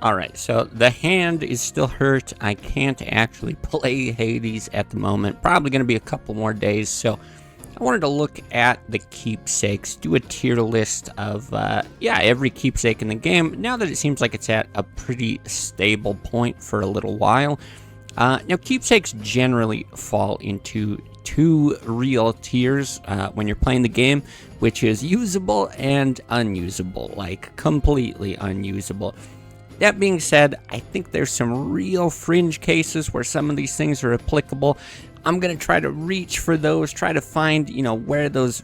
Alright, so the hand is still hurt. I can't actually play Hades at the moment. Probably going to be a couple more days, so I wanted to look at the keepsakes, do a tier list of, every keepsake in the game, now that it seems like it's at a pretty stable point for a little while. Now, keepsakes generally fall into two real tiers when you're playing the game, which is usable and unusable, like completely unusable. That being said, I think there's some real fringe cases where some of these things are applicable. I'm going to try to reach for those, try to find, where those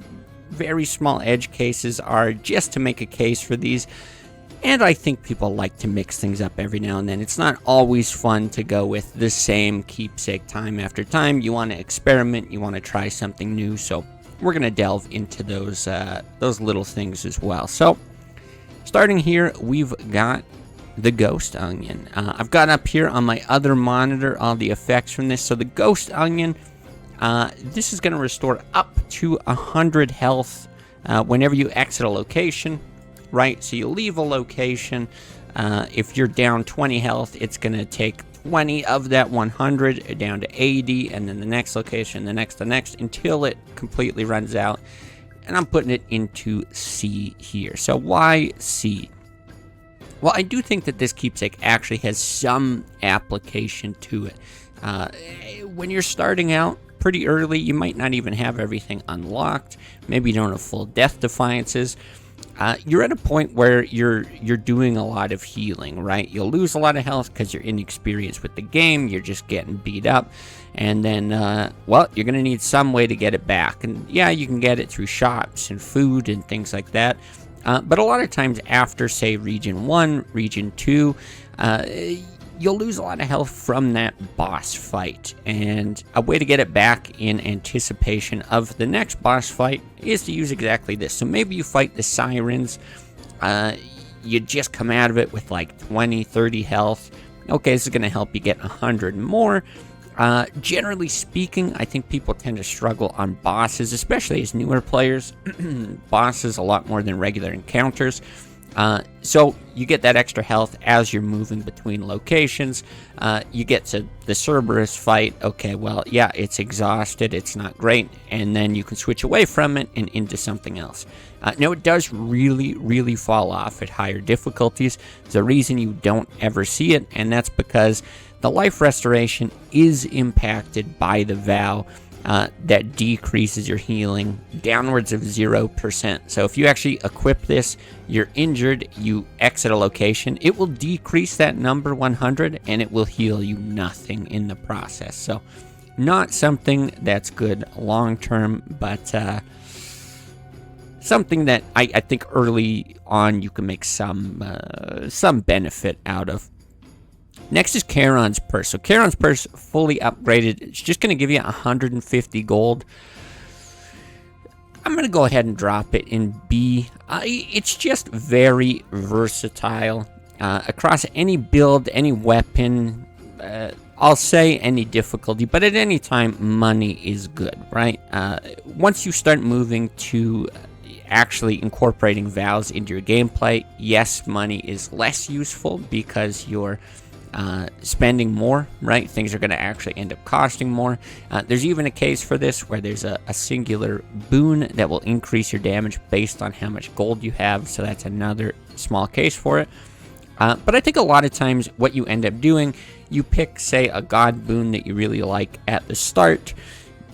very small edge cases are, just to make a case for these. And I think people like to mix things up every now and then. It's not always fun to go with the same keepsake time after time. You want to experiment, you want to try something new, so we're going to delve into those little things as well. So, starting here, we've got the Ghost Onion. I've got up here on my other monitor all the effects from this. So the Ghost Onion, this is going to restore up to 100 health whenever you exit a location, right? So you leave a location, if you're down 20 health, it's going to take 20 of that 100 down to 80, and then the next location, the next, until it completely runs out. And I'm putting it into C here. So why C? Well, I do think that this keepsake actually has some application to it. When you're starting out pretty early, you might not even have everything unlocked. Maybe you don't have full death defiances. You're at a point where you're doing a lot of healing, right? You'll lose a lot of health because you're inexperienced with the game. You're just getting beat up. And then, you're going to need some way to get it back. And yeah, you can get it through shops and food and things like that. But a lot of times after, say, Region 1, Region 2, you'll lose a lot of health from that boss fight. And a way to get it back in anticipation of the next boss fight is to use exactly this. So maybe you fight the Sirens, you just come out of it with like 20, 30 health. Okay, this is going to help you get 100 more. Generally speaking, I think people tend to struggle on bosses, especially as newer players. Bosses a lot more than regular encounters. So you get that extra health as you're moving between locations. You get to the Cerberus fight. Okay, well, yeah, it's exhausted. It's not great. And then you can switch away from it and into something else. Now, it does really, really fall off at higher difficulties. There's a reason you don't ever see it, and that's because the life restoration is impacted by the vow that decreases your healing downwards of 0%. So if you actually equip this, you're injured, you exit a location, it will decrease that number 100 and it will heal you nothing in the process. So not something that's good long term, but something that I think early on you can make some benefit out of. Next is Charon's Purse. So Charon's Purse, fully upgraded. It's just going to give you 150 gold. I'm going to go ahead and drop it in B. It's just very versatile. Across any build, any weapon, I'll say any difficulty, but at any time, money is good, right? Once you start moving to actually incorporating vows into your gameplay, yes, money is less useful because you're spending more, right? Things are going to actually end up costing more. There's even a case for this where there's a singular boon that will increase your damage based on how much gold you have, so that's another small case for it. But I think a lot of times what you end up doing, you pick, say, a god boon that you really like at the start,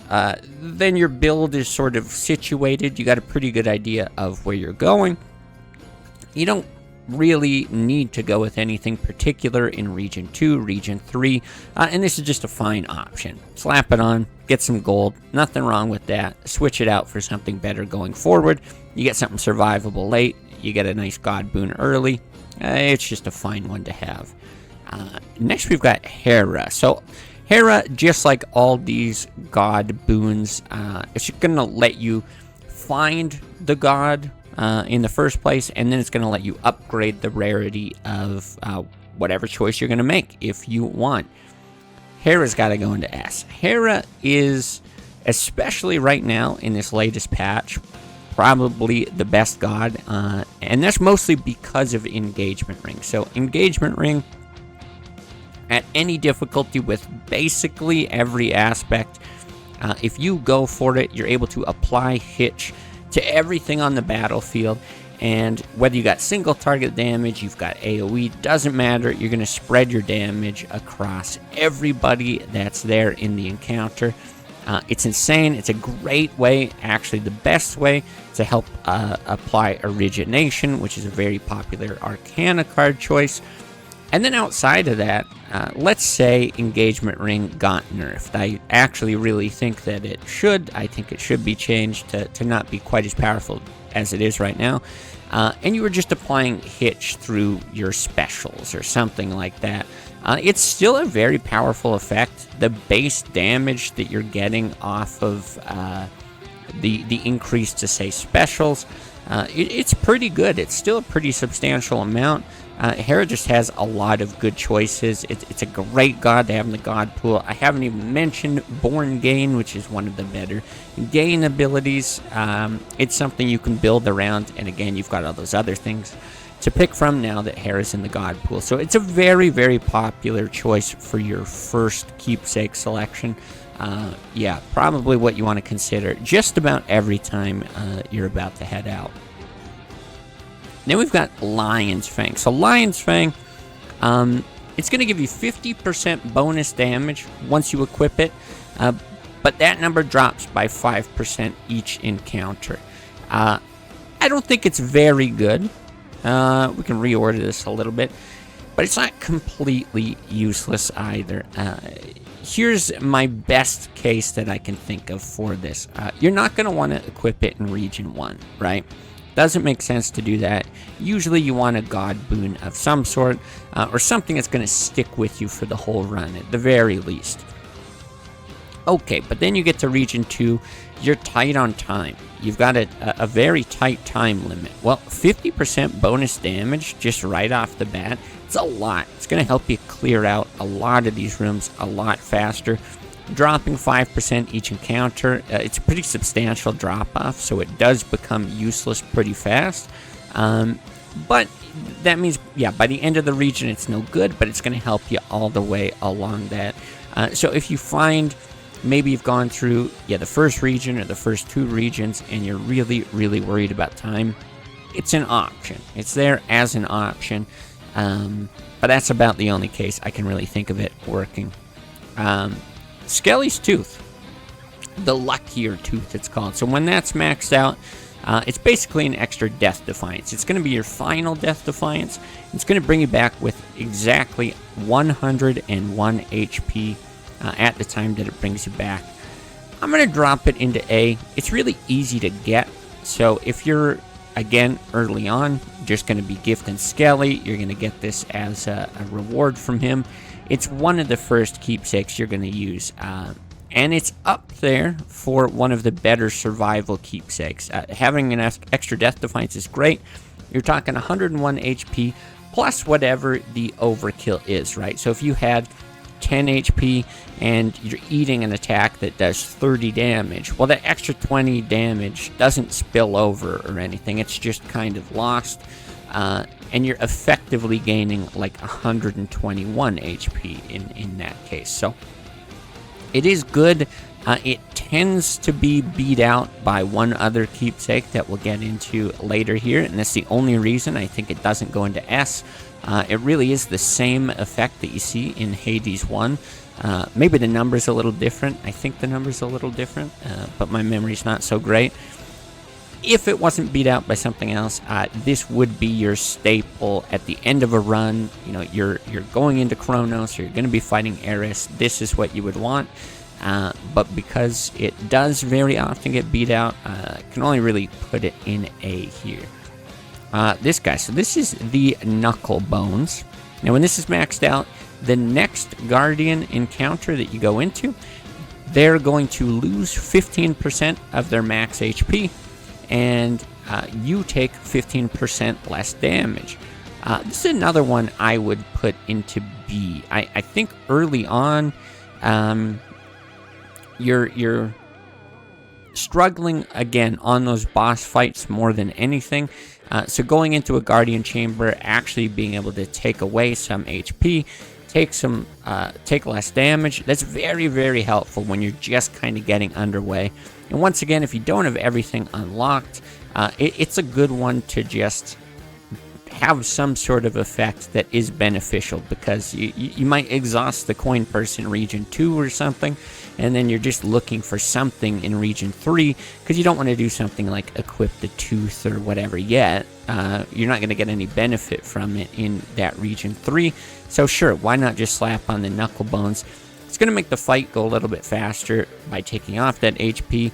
then your build is sort of situated, you got a pretty good idea of where you're going. You don't really need to go with anything particular in Region 2, Region 3, and this is just a fine option. Slap it on, get some gold, nothing wrong with that. Switch it out for something better going forward. You get something survivable late, you get a nice god boon early. It's just a fine one to have. Next we've got Hera. So Hera, just like all these god boons, it's going to let you find the god in the first place, and then it's going to let you upgrade the rarity of whatever choice you're going to make if you want. Hera's got to go into S. Hera is, especially right now in this latest patch, probably the best god, and that's mostly because of Engagement Ring. So Engagement Ring, at any difficulty with basically every aspect, if you go for it, you're able to apply Hitch to everything on the battlefield. And whether you got single target damage, you've got AoE, doesn't matter. You're going to spread your damage across everybody that's there in the encounter. It's insane. It's a great way, actually the best way, to help apply Origination, which is a very popular Arcana card choice. And then outside of that, let's say Engagement Ring got nerfed. I actually really think that it should. I think it should be changed to not be quite as powerful as it is right now. And you were just applying Hitch through your specials or something like that. It's still a very powerful effect. The base damage that you're getting off of the increase to, say, specials, it's pretty good. It's still a pretty substantial amount. Hera just has a lot of good choices. It's a great god to have in the god pool. I haven't even mentioned Born Gain, which is one of the better gain abilities. It's something you can build around, and again, you've got all those other things to pick from now that Hera's in the god pool. So it's a very, very popular choice for your first Keepsake selection. Yeah, probably what you want to consider just about every time you're about to head out. Then we've got Lion's Fang. So Lion's Fang, it's going to give you 50% bonus damage once you equip it, but that number drops by 5% each encounter. I don't think it's very good. We can reorder this a little bit, but it's not completely useless either. Here's my best case that I can think of for this. You're not going to want to equip it in Region 1, right? Doesn't make sense to do that. Usually you want a god boon of some sort, or something that's going to stick with you for the whole run, at the very least. Okay, but then you get to Region 2, you're tight on time. You've got a very tight time limit. Well, 50% bonus damage just right off the bat, it's a lot. It's going to help you clear out a lot of these rooms a lot faster. Dropping 5% each encounter, it's a pretty substantial drop-off, so it does become useless pretty fast. But that means, yeah, by the end of the region, it's no good, but it's going to help you all the way along that. So if you find maybe you've gone through, the first region or the first two regions, and you're really, really worried about time, it's an option. It's there as an option, but that's about the only case I can really think of it working. Skelly's Tooth, the Luckier Tooth it's called. So when that's maxed out, it's basically an extra Death Defiance. It's going to be your final Death Defiance. It's going to bring you back with exactly 101 HP at the time that it brings you back. I'm going to drop it into A. It's really easy to get. So if you're, again, early on, just going to be gifting Skelly, you're going to get this as a reward from him. It's one of the first keepsakes you're going to use, and it's up there for one of the better survival keepsakes. Having an extra Death Defiance is great. You're talking 101 HP plus whatever the overkill is, right? So if you had 10 HP and you're eating an attack that does 30 damage, well, that extra 20 damage doesn't spill over or anything. It's just kind of lost. And you're effectively gaining like 121 HP in that case. So it is good. It tends to be beat out by one other keepsake that we'll get into later here, and that's the only reason I think it doesn't go into S. It really is the same effect that you see in Hades 1. Maybe the number's a little different. I think the number's a little different, but my memory's not so great. If it wasn't beat out by something else, this would be your staple at the end of a run. You know, you're going into Chronos, or you're going to be fighting Eris. This is what you would want. But because it does very often get beat out, I can only really put it in A here. This guy, so this is the Knuckle Bones. Now when this is maxed out, the next Guardian encounter that you go into, they're going to lose 15% of their max HP, and you take 15% less damage. This is another one I would put into B. I think early on, you're struggling again on those boss fights more than anything. So going into a Guardian Chamber, actually being able to take away some HP, take less damage, that's very, very helpful when you're just kind of getting underway. And once again, if you don't have everything unlocked, it's a good one to just have some sort of effect that is beneficial, because you might exhaust the coin purse in region 2 or something, and then you're just looking for something in region 3, because you don't want to do something like equip the tooth or whatever yet. You're not going to get any benefit from it in that region 3. So sure, why not just slap on the Knuckle Bones? It's going to make the fight go a little bit faster by taking off that HP.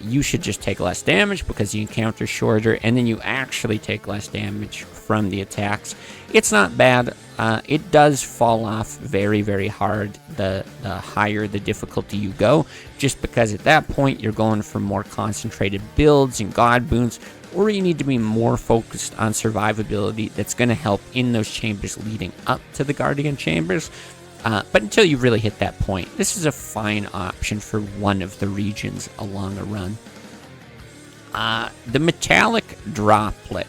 You should just take less damage because the encounter's shorter, and then you actually take less damage from the attacks. It's not bad. It does fall off very, very hard the higher the difficulty you go, just because at that point you're going for more concentrated builds and god boons, or you need to be more focused on survivability that's going to help in those chambers leading up to the Guardian Chambers. But until you really hit that point, this is a fine option for one of the regions along a run. The Metallic Droplet.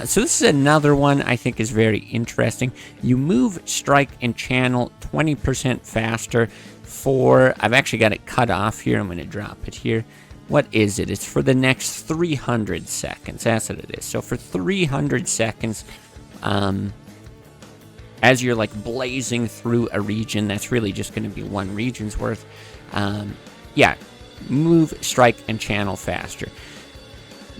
So this is another one I think is very interesting. You move, strike, and channel 20% faster for... I've actually got it cut off here. I'm going to drop it here. What is it? It's for the next 300 seconds. That's what it is. So for 300 seconds... as you're like blazing through a region, that's really just going to be one region's worth. Yeah, move, strike, and channel faster.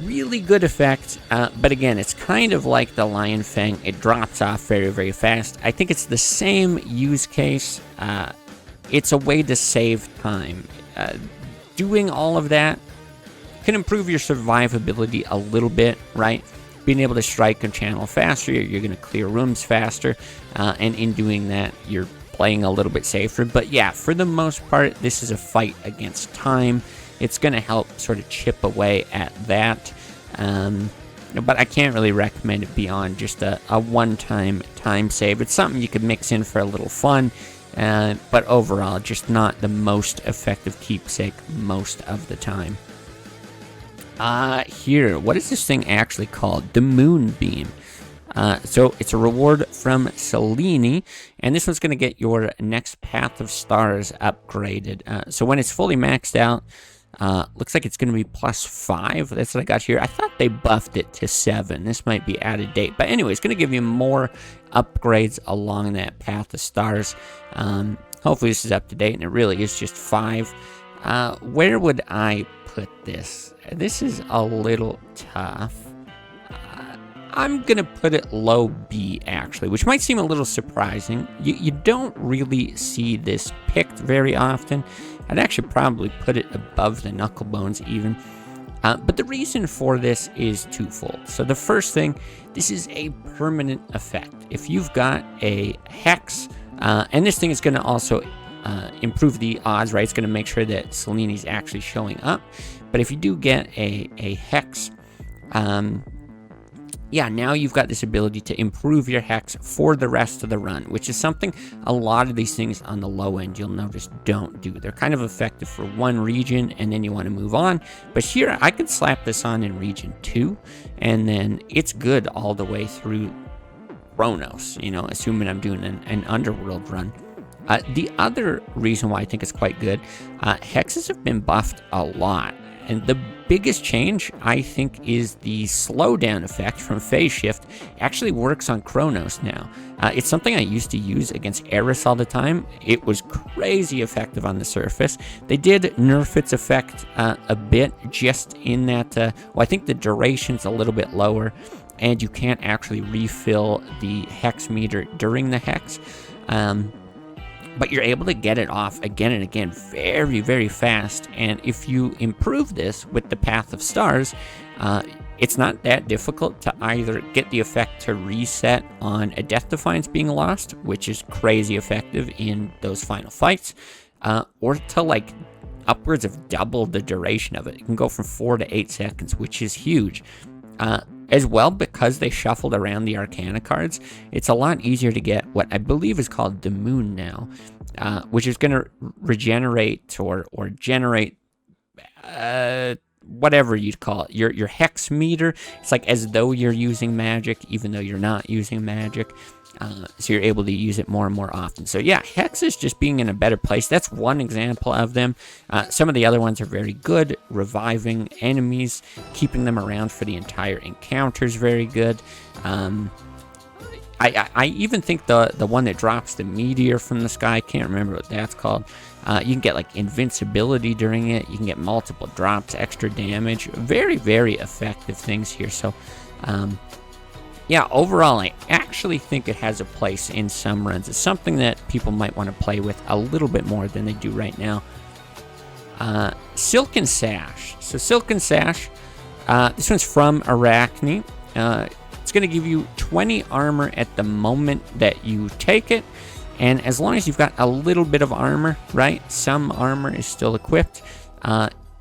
Really good effect, but again, it's kind of like the Lion Fang. It drops off very, very fast. I think it's the same use case. It's a way to save time. Doing all of that can improve your survivability a little bit, right? Being able to strike and channel faster, you're going to clear rooms faster, and in doing that, you're playing a little bit safer. But yeah, for the most part, this is a fight against time. It's going to help sort of chip away at that, but I can't really recommend it beyond just a one-time time save. It's something you could mix in for a little fun, but overall, just not the most effective keepsake most of the time. Here, what is this thing actually called? The Moonbeam. So it's a reward from Selene, and this one's going to get your next Path of Stars upgraded. So when it's fully maxed out, looks like it's going to be +5. That's what I got here. I thought they buffed it to 7. This might be out of date. But anyway, it's going to give you more upgrades along that Path of Stars. Hopefully this is up to date, and it really is just 5. Where would I put this? This is a little tough. I'm going to put it low B, actually, which might seem a little surprising. You don't really see this picked very often. I'd actually probably put it above the Knuckle Bones even. But the reason for this is twofold. So the first thing, this is a permanent effect. If you've got a Hex, and this thing is going to also improve the odds, right? It's going to make sure that Selene's actually showing up. But if you do get a Hex, yeah, now you've got this ability to improve your Hex for the rest of the run, which is something a lot of these things on the low end you'll notice don't do. They're kind of effective for one region, and then you want to move on. But here, I could slap this on in region 2, and then it's good all the way through Chronos, you know, assuming I'm doing an Underworld run. The other reason why I think it's quite good, Hexes have been buffed a lot. And the biggest change, I think, is the slowdown effect from Phase Shift actually works on Chronos now. It's something I used to use against Eris all the time. It was crazy effective on the surface. They did nerf its effect a bit, just in that, well, I think the duration's a little bit lower, and you can't actually refill the Hex meter during the Hex. But you're able to get it off again and again very, very fast. And if you improve this with the Path of Stars, it's not that difficult to either get the effect to reset on a Death Defiance being lost, which is crazy effective in those final fights, or to like upwards of double the duration of it. It can go from 4 to 8 seconds, which is huge. As well, because they shuffled around the Arcana cards, it's a lot easier to get what I believe is called the Moon now, which is going to regenerate or generate whatever you'd call it, your hex meter. It's like as though you're using magic, even though you're not using magic. So you're able to use it more and more often. So yeah, hexes just being in a better place. That's one example of them. Some of the other ones are very good. Reviving enemies, keeping them around for the entire encounter is very good. I even think the one that drops the meteor from the sky, I can't remember what that's called. You can get like invincibility during it. You can get multiple drops, extra damage. Very, very effective things here. So, yeah, overall, I actually think it has a place in some runs. It's something that people might want to play with a little bit more than they do right now. Silken Sash. So Silken Sash, this one's from Arachne. It's going to give you 20 armor at the moment that you take it. And as long as you've got a little bit of armor, right? Some armor is still equipped.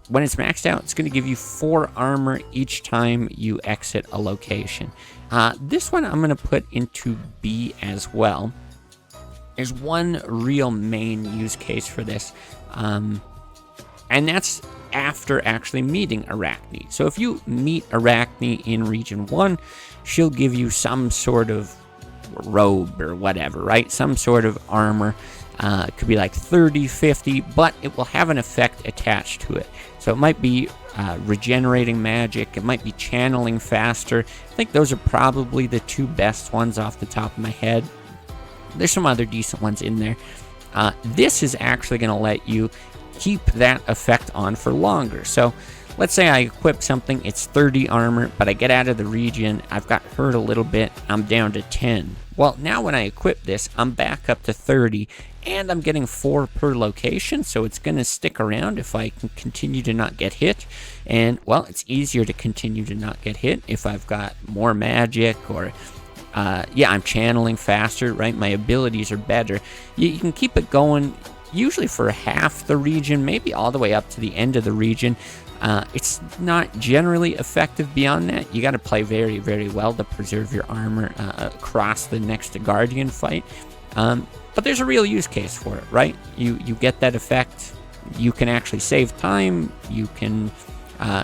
When it's maxed out, it's going to give you 4 armor each time you exit a location. This one I'm going to put into B as well. There's one real main use case for this. And that's after actually meeting Arachne. So if you meet Arachne in Region 1, she'll give you some sort of robe or whatever, right? Some sort of armor. It could be like 30, 50, but it will have an effect attached to it. So it might be regenerating magic. It might be channeling faster. I think those are probably the 2 best ones off the top of my head. There's some other decent ones in there. This is actually going to let you keep that effect on for longer. So let's say I equip something, it's 30 armor, but I get out of the region, I've got hurt a little bit, I'm down to 10. Well, now when I equip this, I'm back up to 30, and I'm getting 4 per location, so it's going to stick around if I can continue to not get hit. And, well, it's easier to continue to not get hit if I've got more magic or, yeah, I'm channeling faster, right? My abilities are better. You can keep it going usually for half the region, maybe all the way up to the end of the region. It's not generally effective beyond that. You got to play very, very well to preserve your armor across the next Guardian fight. But there's a real use case for it, right? You get that effect. You can actually save time. You can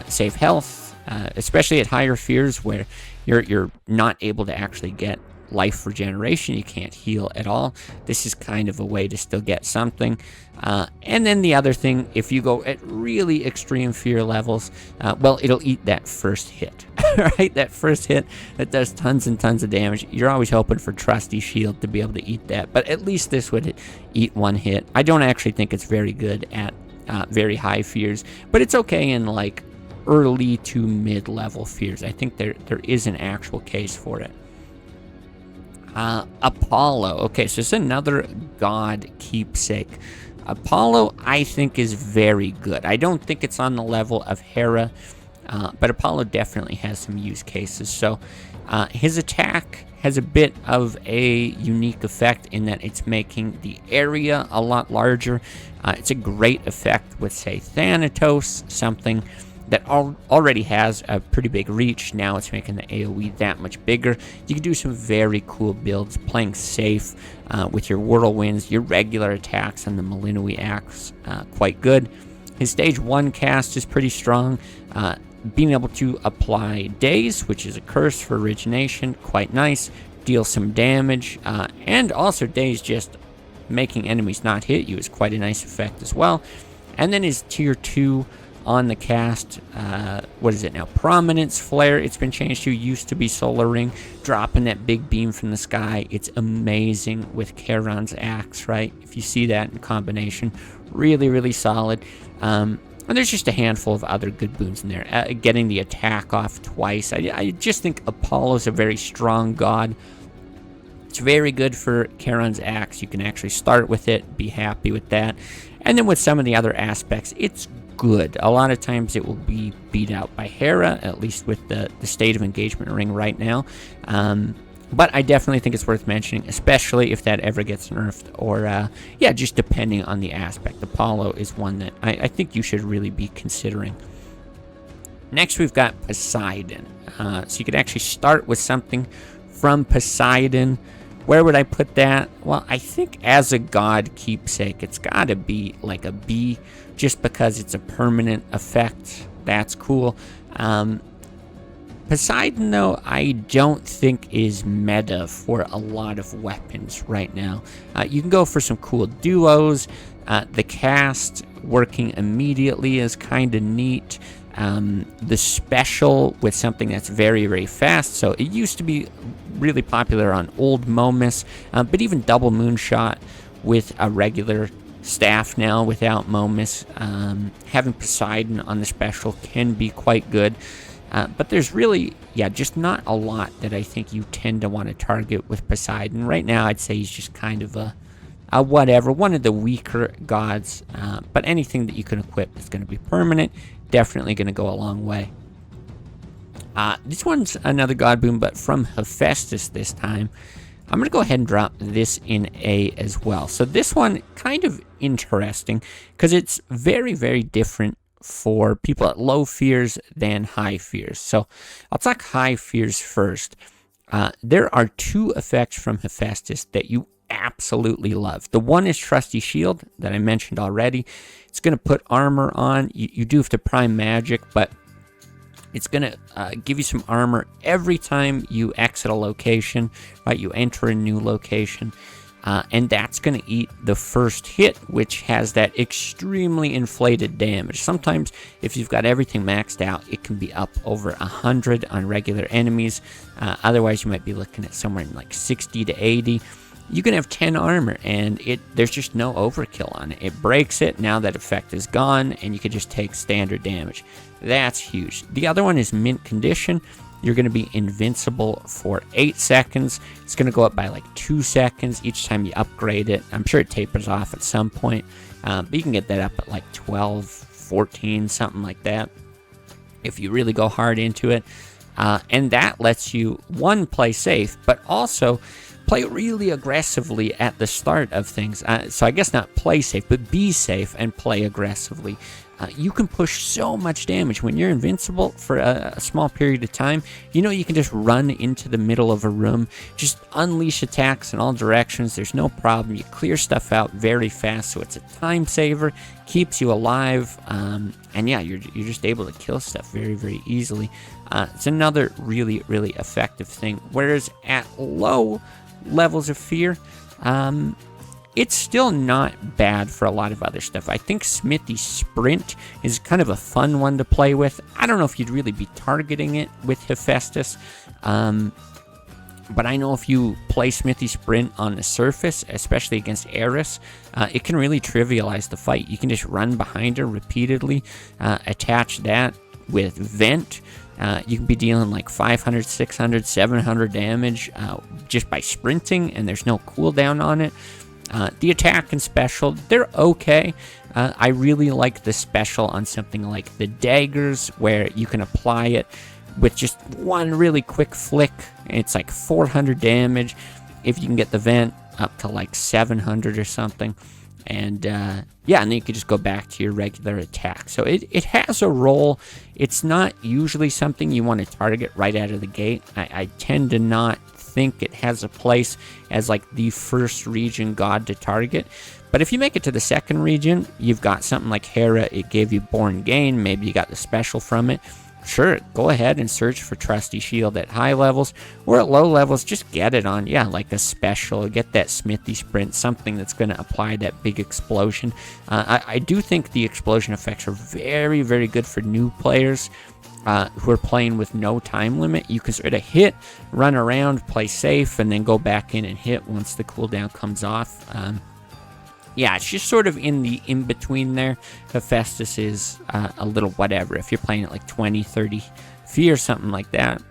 save health, especially at higher fears where you're not able to actually get life regeneration. You can't heal at all. This is kind of a way to still get something. And then the other thing, if you go at really extreme fear levels, well, it'll eat that first hit, right? That first hit that does tons and tons of damage. You're always hoping for Trusty Shield to be able to eat that, but at least this would eat 1 hit. I don't actually think it's very good at very high fears, but it's okay in like early to mid-level fears. I think there is an actual case for it. Apollo. Okay, so it's another god keepsake. Apollo, I think, is very good. I don't think it's on the level of Hera, but Apollo definitely has some use cases. So his attack has a bit of a unique effect in that it's making the area a lot larger. It's a great effect with, say, Thanatos, something that already has a pretty big reach. Now it's making the AoE that much bigger. You can do some very cool builds, playing safe with your whirlwinds, your regular attacks on the Malinui Axe, quite good. His stage 1 cast is pretty strong. Being able to apply Daze, which is a curse for origination, quite nice. Deal some damage, and also Daze just making enemies not hit you is quite a nice effect as well. And then his tier 2 on the cast, what is it now? Prominence Flare, it's been changed to, used to be Solar Ring, dropping that big beam from the sky. It's amazing with Charon's Axe, right? If you see that in combination, really, really solid. And there's just a handful of other good boons in there. Getting the attack off twice. I just think Apollo's a very strong god. It's very good for Charon's Axe. You can actually start with it, be happy with that. And then with some of the other aspects, it's good. A lot of times it will be beat out by Hera, at least with the state of engagement ring right now. But I definitely think it's worth mentioning, especially if that ever gets nerfed, or yeah, just depending on the aspect. Apollo is one that I think you should really be considering. Next, we've got Poseidon. So you could actually start with something from Poseidon, Where would I put that? Well, I think as a god keepsake, it's got to be like a B, just because it's a permanent effect. That's cool. Poseidon, though, I don't think is meta for a lot of weapons right now. You can go for some cool duos. The cast working immediately is kind of neat. The special with something that's very, very fast. So it used to be really popular on old Momus, but even double moonshot with a regular staff now without Momus. Having Poseidon on the special can be quite good. But there's really, just not a lot that I think you tend to want to target with Poseidon. Right now, I'd say he's just kind of a whatever, one of the weaker gods. But anything that you can equip is going to be permanent. Definitely going to go a long way. This one's another god boon, but from Hephaestus this time. I'm going to go ahead and drop this in A as well. So this one, kind of interesting, because it's very, very different for people at low fears than high fears. So I'll talk high fears first. There are two effects from Hephaestus that you absolutely love. The one is Trusty Shield that I mentioned already. It's going to put armor on. You do have to prime magic, but it's going to give you some armor every time you exit a location, right? You enter a new location. And that's going to eat the first hit, which has that extremely inflated damage. Sometimes, if you've got everything maxed out, it can be up over 100 on regular enemies. Otherwise, you might be looking at somewhere in like 60 to 80. You can have 10 armor, and there's just no overkill on it. It breaks it, now that effect is gone, and you can just take standard damage. That's huge. The other one is Mint Condition. You're going to be invincible for 8 seconds. It's going to go up by like 2 seconds each time you upgrade it. I'm sure it tapers off at some point, but you can get that up at like 12, 14, something like that, if you really go hard into it. And that lets you, one, play safe, but also play really aggressively at the start of things. So I guess not play safe, but be safe and play aggressively. You can push so much damage when you're invincible for a small period of time. You know, you can just run into the middle of a room, just unleash attacks in all directions. There's no problem. You clear stuff out very fast, so it's a time saver, keeps you alive, and yeah, you're just able to kill stuff very, very easily. It's another really, really effective thing. Whereas at low levels of fear, it's still not bad for a lot of other stuff. I think Smithy Sprint is kind of a fun one to play with. I don't know if you'd really be targeting it with Hephaestus, but I know if you play Smithy Sprint on the surface, especially against Eris, it can really trivialize the fight. You can just run behind her repeatedly, attach that with Vent. You can be dealing like 500, 600, 700 damage just by sprinting, and there's no cooldown on it. The attack and special, they're okay. I really like the special on something like the daggers, where you can apply it with just one really quick flick. It's like 400 damage. If you can get the vent up to like 700 or something. And yeah, and then you can just go back to your regular attack. So it has a role. It's not usually something you want to target right out of the gate. I tend to not think it has a place as like the first region god to target. But if you make it to the second region, you've got something like Hera, it gave you Born Gain, maybe you got the special from it. Sure, go ahead and search for Trusty Shield at high levels, or at low levels, just get it on, like a special, get that Smithy Sprint, something that's going to apply that big explosion. I do think the explosion effects are very, very good for new players who are playing with no time limit. You can sort of hit, run around, play safe, and then go back in and hit once the cooldown comes off. Yeah, it's just sort of in the in-between there. Hephaestus is a little whatever. If you're playing at like 20, 30 fee or something like that,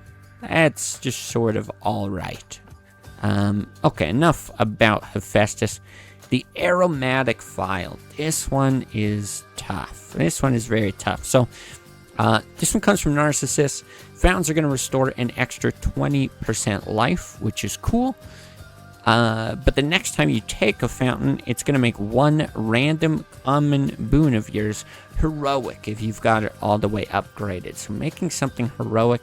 that's just sort of all right. Okay, enough about Hephaestus. The Aromatic Phial. This one is tough. This one is very tough. So, this one comes from Narcissus. Fountains are going to restore an extra 20% life, which is cool. But the next time you take a fountain, it's going to make one random common boon of yours heroic if you've got it all the way upgraded. So making something heroic,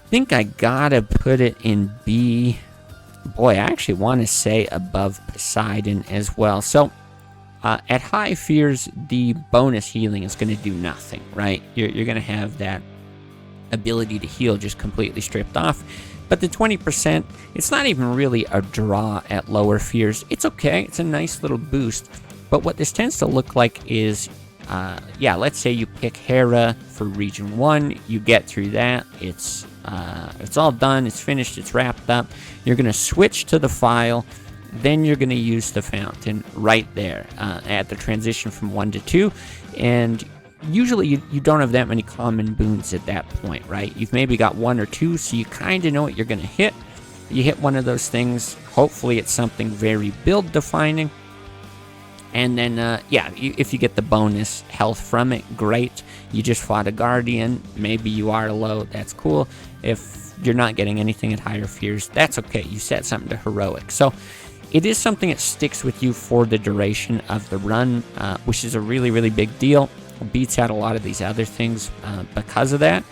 I think I gotta put it in B. boy, I actually want to say above Poseidon as well. So at high fears, the bonus healing is going to do nothing, right? You're going to have that ability to heal just completely stripped off. But the 20%, it's not even really a draw at lower fears. It's okay. It's a nice little boost. But what this tends to look like is, let's say you pick Hera for Region 1. You get through that. It's all done. It's finished. It's wrapped up. You're going to switch to the Phial. Then you're going to use the Fountain right there at the transition from 1 to 2. And usually you don't have that many common boons at that point, right? You've maybe got 1 or 2, so you kind of know what you're going to hit. You hit one of those things. Hopefully it's something very build-defining. And then, if you get the bonus health from it, great. You just fought a Guardian. Maybe you are low. That's cool. If you're not getting anything at higher fears, that's okay. You set something to heroic. So it is something that sticks with you for the duration of the run, which is a really, really big deal. It beats out a lot of these other things because of that.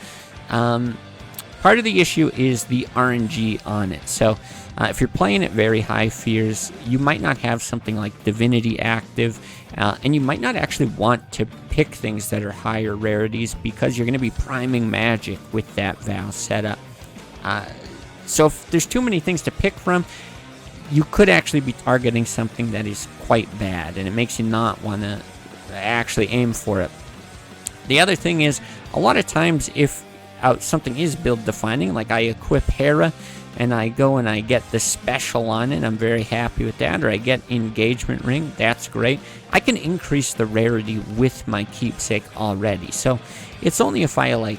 Part of the issue is the RNG on it. So if you're playing at very high fears, you might not have something like Divinity active, and you might not actually want to pick things that are higher rarities because you're going to be priming magic with that vow setup. So if there's too many things to pick from, you could actually be targeting something that is quite bad, and it makes you not want to actually aim for it. The other thing is, a lot of times if something is build defining, like I equip Hera and I go and I get the special on it, I'm very happy with that, or I get Engagement Ring, that's great. I can increase the rarity with my Keepsake already. So it's only if I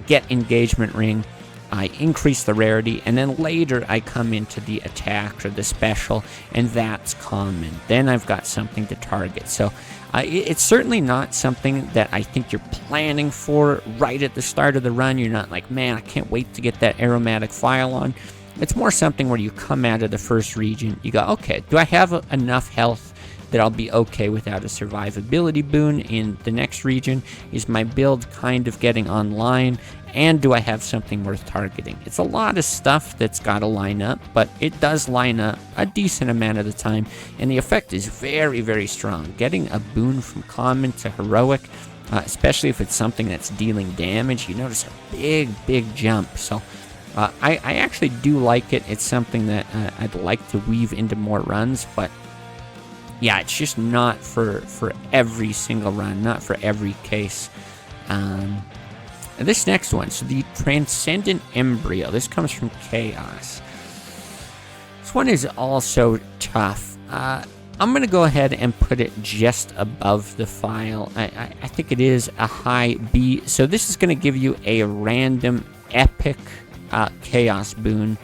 get Engagement Ring, I increase the rarity, and then later I come into the attack or the special, and that's common. Then I've got something to target. So it's certainly not something that I think you're planning for right at the start of the run. You're not like, man, I can't wait to get that Aromatic Phial on. It's more something where you come out of the first region, you go, okay, do I have enough health that I'll be okay without a survivability boon in the next region? Is my build kind of getting online? And do I have something worth targeting? It's a lot of stuff that's got to line up, but it does line up a decent amount of the time, and the effect is very, very strong. Getting a boon from common to heroic, especially if it's something that's dealing damage, you notice a big, big jump. So I actually do like it. It's something that I'd like to weave into more runs, but yeah, it's just not for every single run, not for every case. This next one, so the Transcendent Embryo, this comes from Chaos. This one is also tough. I'm going to go ahead and put it just above the Phial. I think it is a high B. So this is going to give you a random epic Chaos boon.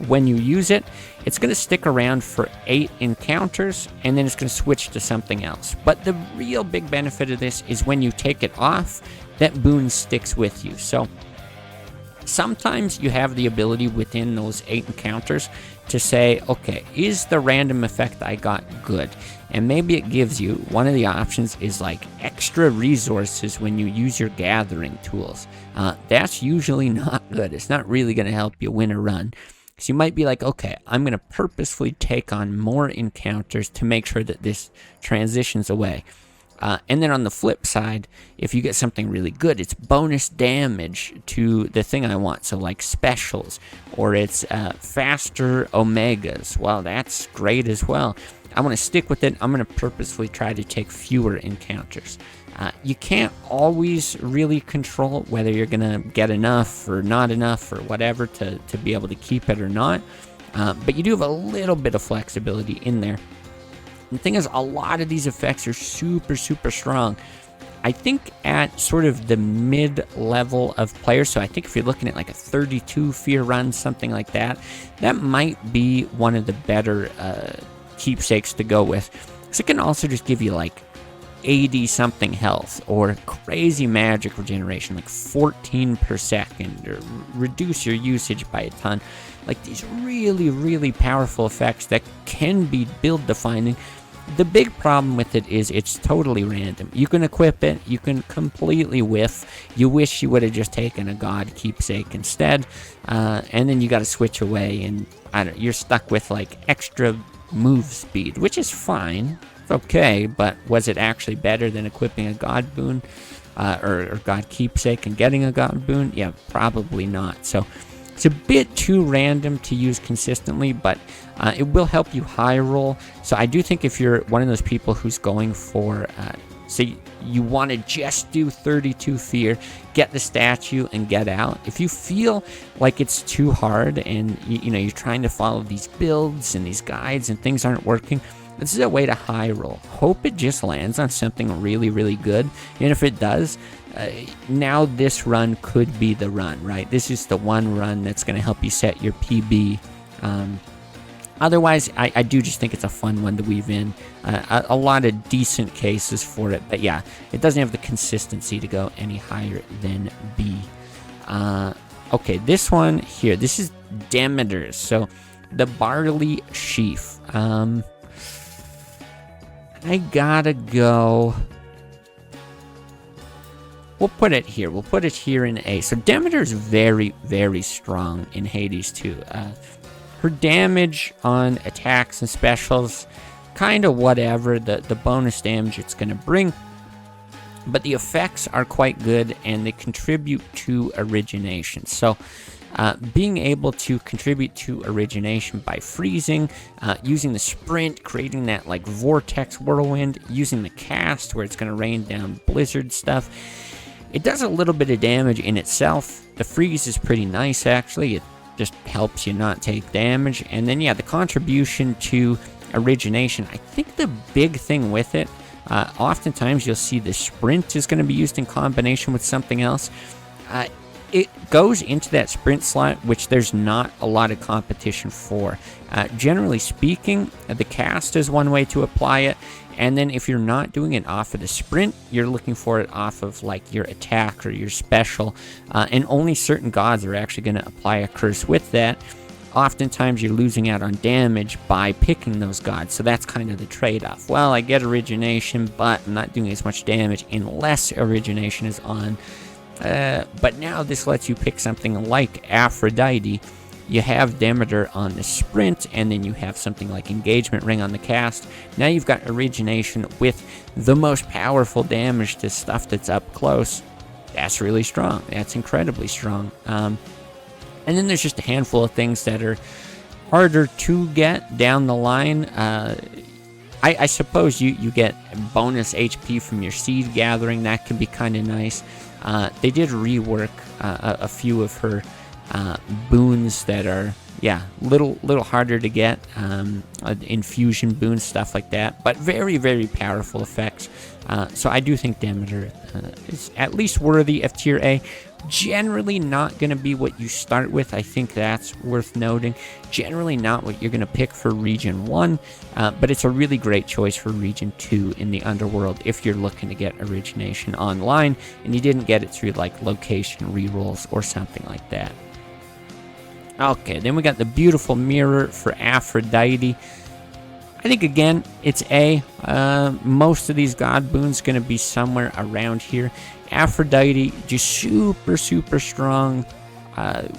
When you use it, it's going to stick around for 8 encounters, and then it's going to switch to something else. But the real big benefit of this is when you take it off, that boon sticks with you. So sometimes you have the ability within those 8 encounters to say, okay, is the random effect I got good? And maybe it gives you, one of the options is like extra resources when you use your gathering tools. That's usually not good. It's not really going to help you win a run. So you might be like, okay, I'm going to purposefully take on more encounters to make sure that this transitions away. And then on the flip side, if you get something really good, it's bonus damage to the thing I want. So like specials, or it's faster omegas. Well, that's great as well. I want to stick with it. I'm going to purposefully try to take fewer encounters. You can't always really control whether you're going to get enough or not enough or whatever to be able to keep it or not. But you do have a little bit of flexibility in there. The thing is, a lot of these effects are super, super strong. I think at sort of the mid-level of players, so I think if you're looking at like a 32 fear run, something like that, that might be one of the better keepsakes to go with. Because it can also just give you like 80-something health, or crazy magic regeneration, like 14 per second, or reduce your usage by a ton. Like these really, really powerful effects that can be build-defining. The big problem with it is it's totally random. You can equip it, you can completely whiff. You wish you would have just taken a God Keepsake instead, and then you got to switch away, and you're stuck with like extra move speed, which is fine. It's okay, but was it actually better than equipping a God boon or God Keepsake and getting a God boon? Yeah, probably not. So it's a bit too random to use consistently, but it will help you high roll. So I do think if you're one of those people who's going for, say, you want to just do 32 fear, get the statue and get out. If you feel like it's too hard and you're trying to follow these builds and these guides and things aren't working, this is a way to high roll. Hope it just lands on something really, really good. And if it does, now this run could be the run, right? This is the one run that's going to help you set your PB. Otherwise, I do just think it's a fun one to weave in. A lot of decent cases for it. But yeah, it doesn't have the consistency to go any higher than B. Okay, this one here. This is Demeter's. So the Barley Sheaf. I gotta go. We'll put it here. We'll put it here in A. So Demeter is very, very strong in Hades too. Her damage on attacks and specials, kind of whatever. The bonus damage it's going to bring. But the effects are quite good and they contribute to origination. So being able to contribute to origination by freezing, using the sprint, creating that like vortex whirlwind, using the cast where it's going to rain down blizzard stuff. It does a little bit of damage in itself. The freeze is pretty nice actually. It just helps you not take damage. And then yeah, the contribution to origination. I think the big thing with it, oftentimes you'll see the sprint is going to be used in combination with something else. It goes into that sprint slot, which there's not a lot of competition for. Generally speaking, the cast is one way to apply it, and then if you're not doing it off of the sprint, you're looking for it off of like your attack or your special, and only certain gods are actually going to apply a curse with that. Oftentimes you're losing out on damage by picking those gods, so that's kind of the trade-off. Well, I get origination, but I'm not doing as much damage unless origination is on. But now this lets you pick something like Aphrodite. You have Demeter on the sprint, and then you have something like Engagement Ring on the cast. Now you've got origination with the most powerful damage to stuff that's up close. That's really strong. That's incredibly strong. And then there's just a handful of things that are harder to get down the line. I suppose you get bonus HP from your seed gathering. That can be kind of nice. They did rework a few of her boons that are, little harder to get. Infusion boons, stuff like that. But very, very powerful effects. So I do think Demeter is at least worthy of tier A. Generally not going to be what you start with. I think that's worth noting. Generally not what you're going to pick for Region 1, but it's a really great choice for Region 2 in the Underworld if you're looking to get Origination online and you didn't get it through like location rerolls or something like that. Okay, then we got the beautiful mirror for Aphrodite. I think, again, it's A. Most of these god boons going to be somewhere around here. Aphrodite, just super, super strong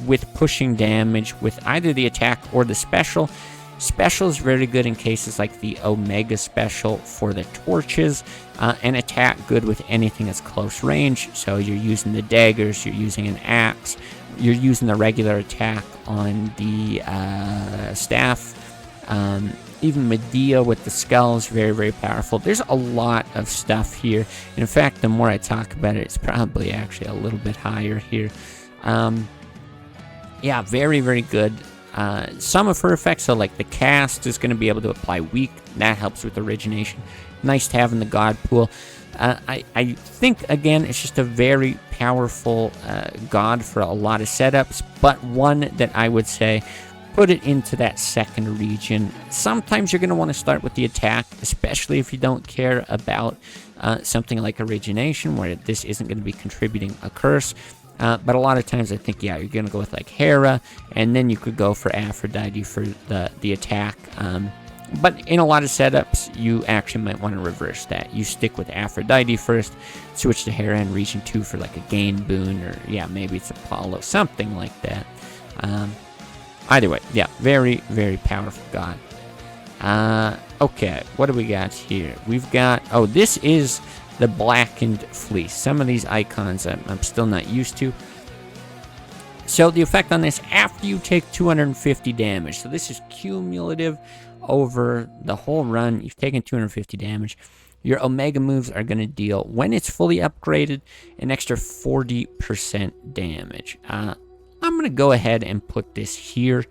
with pushing damage with either the attack or the special. Special is very good in cases like the Omega special for the torches, and attack good with anything that's close range. So you're using the daggers, you're using an axe, you're using the regular attack on the staff. Even Medea with the skull is very, very powerful. There's a lot of stuff here. In fact, the more I talk about it, it's probably actually a little bit higher here. Yeah, very, very good. Some of her effects, so like the cast is going to be able to apply weak. That helps with origination. Nice to have in the god pool. I think, again, it's just a very powerful god for a lot of setups, but one that I would say put it into that second region. Sometimes you're going to want to start with the attack, especially if you don't care about something like origination, where this isn't going to be contributing a curse. But a lot of times I think, you're going to go with like Hera, and then you could go for Aphrodite for the attack. But in a lot of setups, you actually might want to reverse that. You stick with Aphrodite first, switch to Hera Region 2 for like a gain boon, or yeah, maybe it's Apollo, something like that. Either way, yeah, very, very powerful god. Okay, what do we got here? We've got, oh, this is the Blackened Fleece. Some of these icons I'm still not used to. So the effect on this, after you take 250 damage, so this is cumulative over the whole run, you've taken 250 damage. Your Omega moves are going to deal, when it's fully upgraded, an extra 40% damage. I'm going to go ahead and put this here.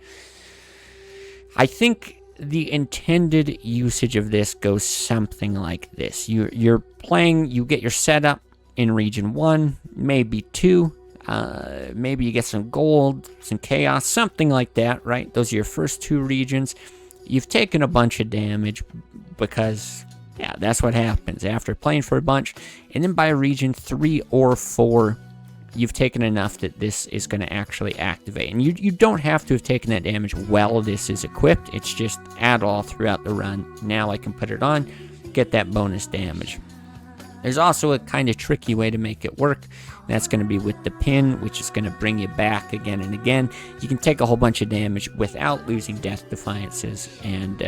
I think the intended usage of this goes something like this. You're playing, you get your setup in Region 1, maybe 2. Maybe you get some gold, some chaos, something like that, right? Those are your first 2 regions. You've taken a bunch of damage because, yeah, that's what happens after playing for a bunch. And then by region 3 or 4, you've taken enough that this is going to actually activate. And you don't have to have taken that damage while this is equipped. It's just at all throughout the run. Now I can put it on, get that bonus damage. There's also a kind of tricky way to make it work. That's going to be with the pin, which is going to bring you back again and again. You can take a whole bunch of damage without losing Death Defiances, and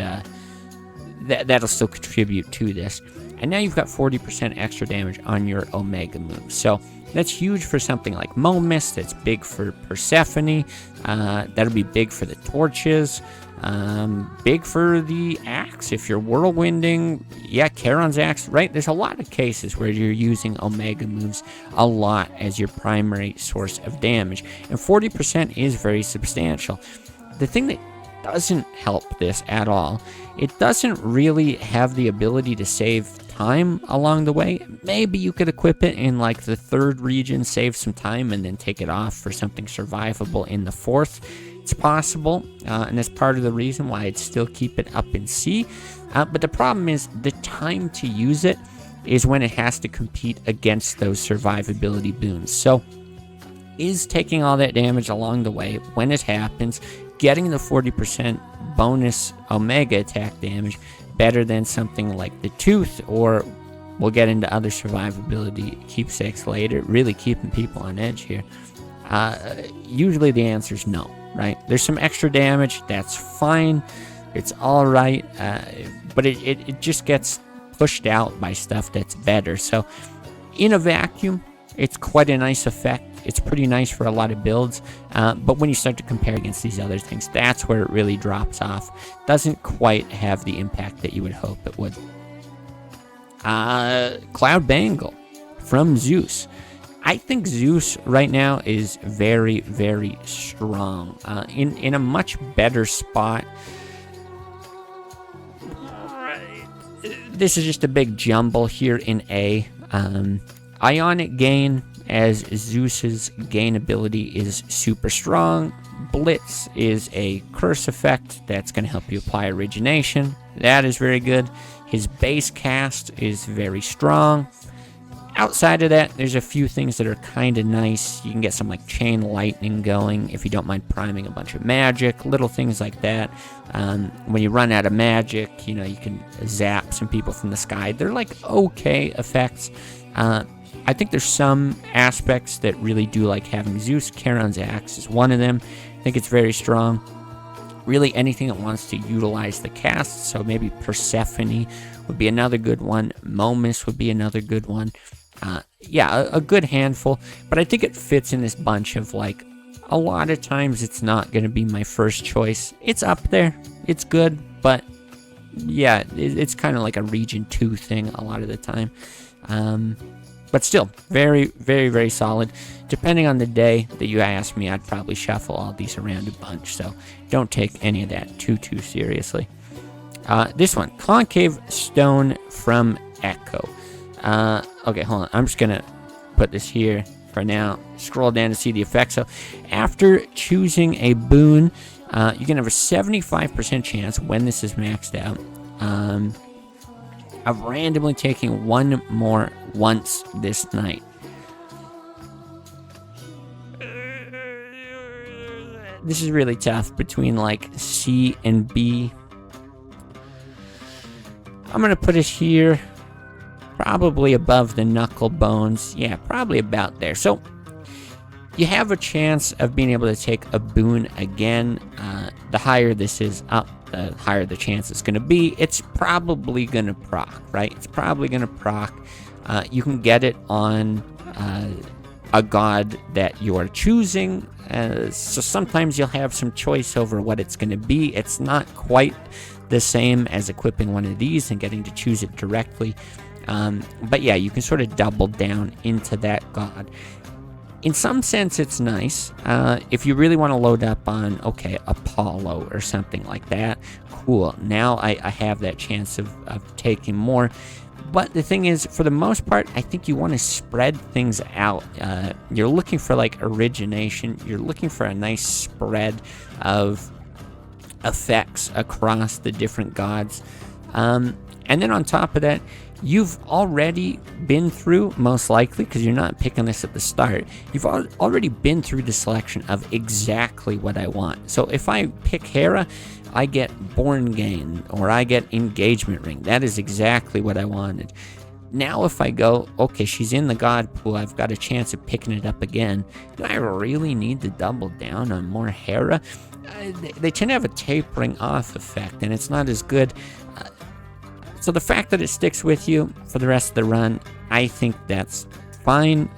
that'll still contribute to this. And now you've got 40% extra damage on your Omega move. So that's huge for something like Momus. That's big for Persephone. That'll be big for the torches. Big for the axe if you're whirlwinding. Yeah, Charon's axe, right? There's a lot of cases where you're using Omega moves a lot as your primary source of damage, and 40% is very substantial. The thing that doesn't help this at all, it doesn't really have the ability to save time along the way. Maybe you could equip it in like the 3rd region, save some time, and then take it off for something survivable in the 4th. It's possible, and that's part of the reason why I'd still keep it up in C. But the problem is the time to use it is when it has to compete against those survivability boons. So is taking all that damage along the way, when it happens, getting the 40% bonus Omega attack damage better than something like the Tooth, or we'll get into other survivability keepsakes later, really keeping people on edge here? Usually the answer is no. Right? There's some extra damage. That's fine. It's all right. But it just gets pushed out by stuff that's better. So in a vacuum, it's quite a nice effect. It's pretty nice for a lot of builds. But when you start to compare against these other things, that's where it really drops off. Doesn't quite have the impact that you would hope it would. Cloud Bangle from Zeus. I think Zeus right now is very, very strong. In a much better spot. This is just a big jumble here in A. Ionic Gain as Zeus's gain ability is super strong. Blitz is a curse effect that's going to help you apply origination. That is very good. His base cast is very strong. Outside of that, there's a few things that are kind of nice. You can get some like chain lightning going if you don't mind priming a bunch of magic, little things like that. When you run out of magic, you can zap some people from the sky. They're like okay effects. I think there's some aspects that really do like having Zeus. Charon's axe is one of them. I think it's very strong. Really anything that wants to utilize the cast, so maybe Persephone would be another good one. Momus would be another good one. Yeah, a good handful, but I think it fits in this bunch of like, a lot of times it's not going to be my first choice. It's up there, it's good, but yeah, it's kind of like a Region 2 thing a lot of the time. But still, very, very, very solid. Depending on the day that you ask me, I'd probably shuffle all these around a bunch, so don't take any of that too seriously. This one, Concave Stone from Echo. Okay, hold on. I'm just going to put this here for now. Scroll down to see the effect. So after choosing a boon, you can have a 75% chance when this is maxed out of randomly taking one more once this night. This is really tough between like C and B. I'm going to put it here, probably above the Knuckle Bones. Yeah, probably about there. So you have a chance of being able to take a boon again. The higher this is up, the higher the chance it's going to be. It's probably going to proc, right? It's probably going to proc. You can get it on a god that you're choosing. So sometimes you'll have some choice over what it's going to be. It's not quite the same as equipping one of these and getting to choose it directly. But yeah, you can sort of double down into that god. In some sense, it's nice. If you really want to load up on, okay, Apollo or something like that, cool. Now I have that chance of taking more. But the thing is, for the most part, I think you want to spread things out. You're looking for, like, origination. You're looking for a nice spread of effects across the different gods. And then on top of that, you've already been through, most likely, because you're not picking this at the start, you've already been through the selection of exactly what I want. So if I pick Hera, I get Born Gain, or I get Engagement Ring. That is exactly what I wanted. Now if I go, okay, she's in the god pool, I've got a chance of picking it up again. Do I really need to double down on more Hera? They tend to have a tapering off effect, and it's not as good. So the fact that it sticks with you for the rest of the run, I think that's fine.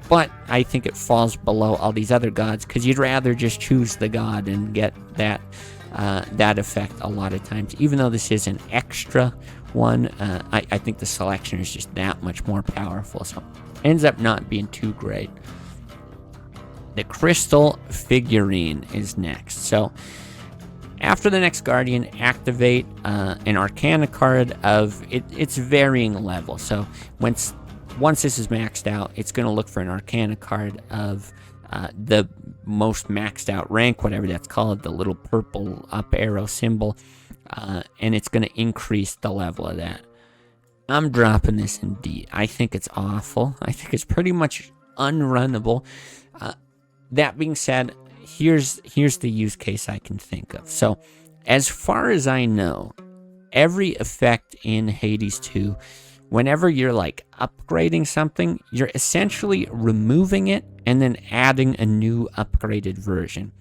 But I think it falls below all these other gods, because you'd rather just choose the god and get that effect a lot of times. Even though this is an extra one, I think the selection is just that much more powerful. So it ends up not being too great. The Crystal Figurine is next. So after the next Guardian, activate an Arcana card of its varying level. So once this is maxed out, it's going to look for an Arcana card of the most maxed out rank, whatever that's called, the little purple up arrow symbol, and it's going to increase the level of that. I'm dropping this in D. I think it's awful. I think it's pretty much unrunnable. That being said, here's the use case I can think of. So, as far as I know, every effect in Hades 2, whenever you're like upgrading something, you're essentially removing it and then adding a new upgraded version.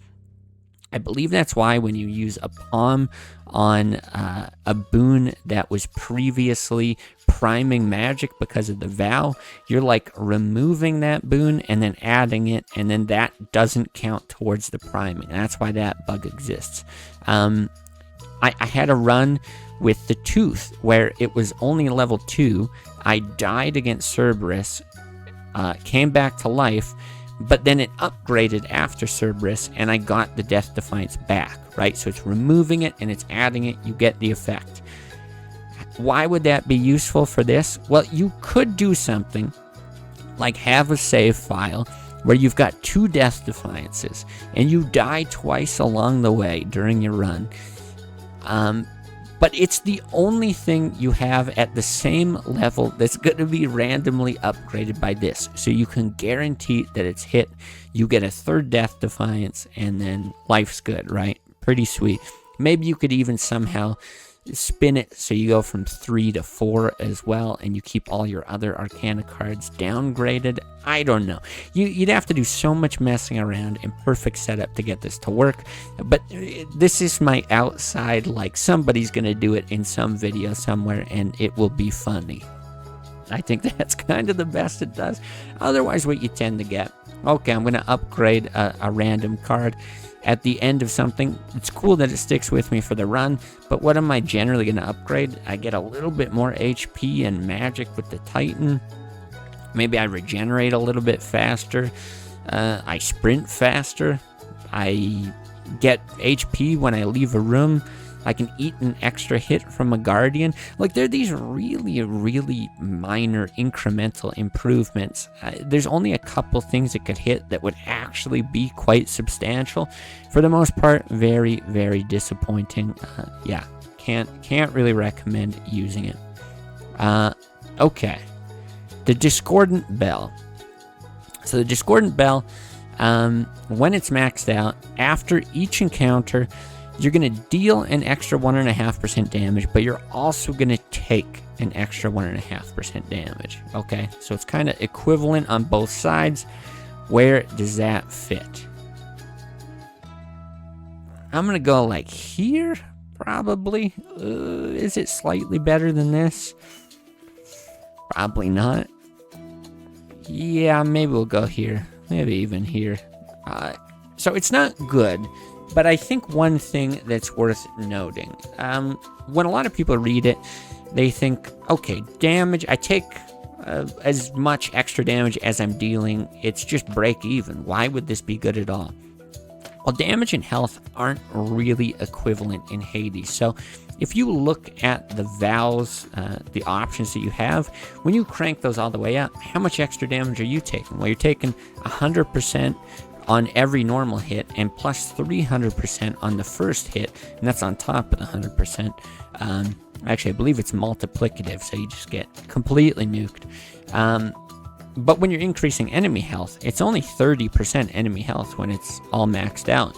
I believe that's why when you use a palm on a boon that was previously priming magic because of the vow, you're like removing that boon and then adding it, and then that doesn't count towards the priming. That's why that bug exists. I had a run with the Tooth where it was only level 2. I died against Cerberus, came back to life, but then it upgraded after Cerberus, and I got the Death Defiance back, right? So it's removing it and it's adding it, you get the effect. Why would that be useful for this? Well, you could do something like have a save file where you've got 2 Death Defiances, and you die twice along the way during your run. But it's the only thing you have at the same level that's going to be randomly upgraded by this. So you can guarantee that it's hit. You get a 3rd Death Defiance, and then life's good, right? Pretty sweet. Maybe you could even somehow spin it so you go from 3 to 4 as well, and you keep all your other Arcana cards downgraded. I don't know. You'd have to do so much messing around and perfect setup to get this to work. But this is my outside, like somebody's going to do it in some video somewhere, and it will be funny. I think that's kind of the best it does. Otherwise, what you tend to get, okay, I'm going to upgrade a random card at the end of something. It's cool that it sticks with me for the run, but what am I generally going to upgrade? I get a little bit more HP and magic with the Titan. Maybe I regenerate a little bit faster. I sprint faster. I get HP when I leave a room. I can eat an extra hit from a Guardian. Like, there are these really, really minor incremental improvements. There's only a couple things it could hit that would actually be quite substantial. For the most part, very, very disappointing. Yeah, can't really recommend using it. Okay. The Discordant Bell. So the Discordant Bell, when it's maxed out, after each encounter, you're going to deal an extra 1.5% damage, but you're also going to take an extra 1.5% damage. Okay, so it's kind of equivalent on both sides. Where does that fit? I'm going to go like here, probably. Is it slightly better than this? Probably not. Yeah, maybe we'll go here. Maybe even here. So it's not good, but I think one thing that's worth noting, when a lot of people read it, they think, okay, damage, I take as much extra damage as I'm dealing, it's just break even. Why would this be good at all? Well, damage and health aren't really equivalent in Hades. So if you look at the vows, the options that you have, when you crank those all the way up, how much extra damage are you taking? Well, you're taking 100% on every normal hit and plus 300% on the first hit, and that's on top of the 100%. Actually, I believe it's multiplicative, so you just get completely nuked. But when you're increasing enemy health, it's only 30% enemy health when it's all maxed out.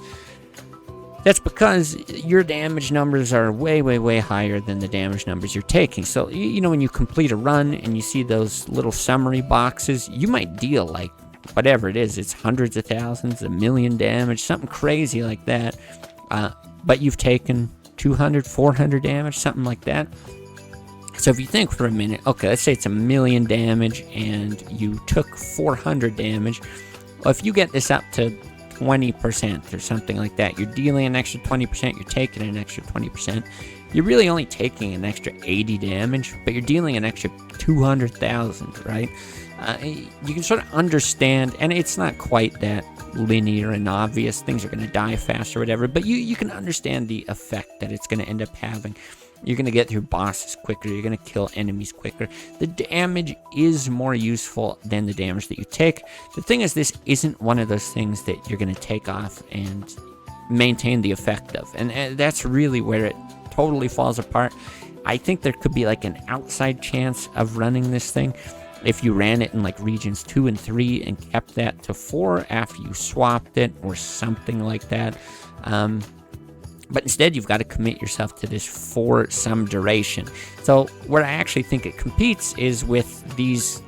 That's because your damage numbers are way, way, way higher than the damage numbers you're taking. So, you know, when you complete a run and you see those little summary boxes, you might deal like whatever it is. It's hundreds of thousands, 1 million damage, something crazy like that. But you've taken 200, 400 damage, something like that. So if you think for a minute, okay, let's say it's 1 million damage and you took 400 damage. Well, if you get this up to 20% or something like that, you're dealing an extra 20%, you're taking an extra 20%. You're really only taking an extra 80 damage, but you're dealing an extra 200,000, right? You can sort of understand, and it's not quite that linear and obvious. Things are going to die fast or whatever, but you can understand the effect that it's going to end up having. You're going to get through bosses quicker. You're going to kill enemies quicker. The damage is more useful than the damage that you take. The thing is, this isn't one of those things that you're going to take off and maintain the effect of. And that's really where it totally falls apart. I think there could be like an outside chance of running this thing if you ran it in like regions 2 and 3 and kept that to 4 after you swapped it or something like that. But instead, you've got to commit yourself to this for some duration. So where I actually think it competes is with these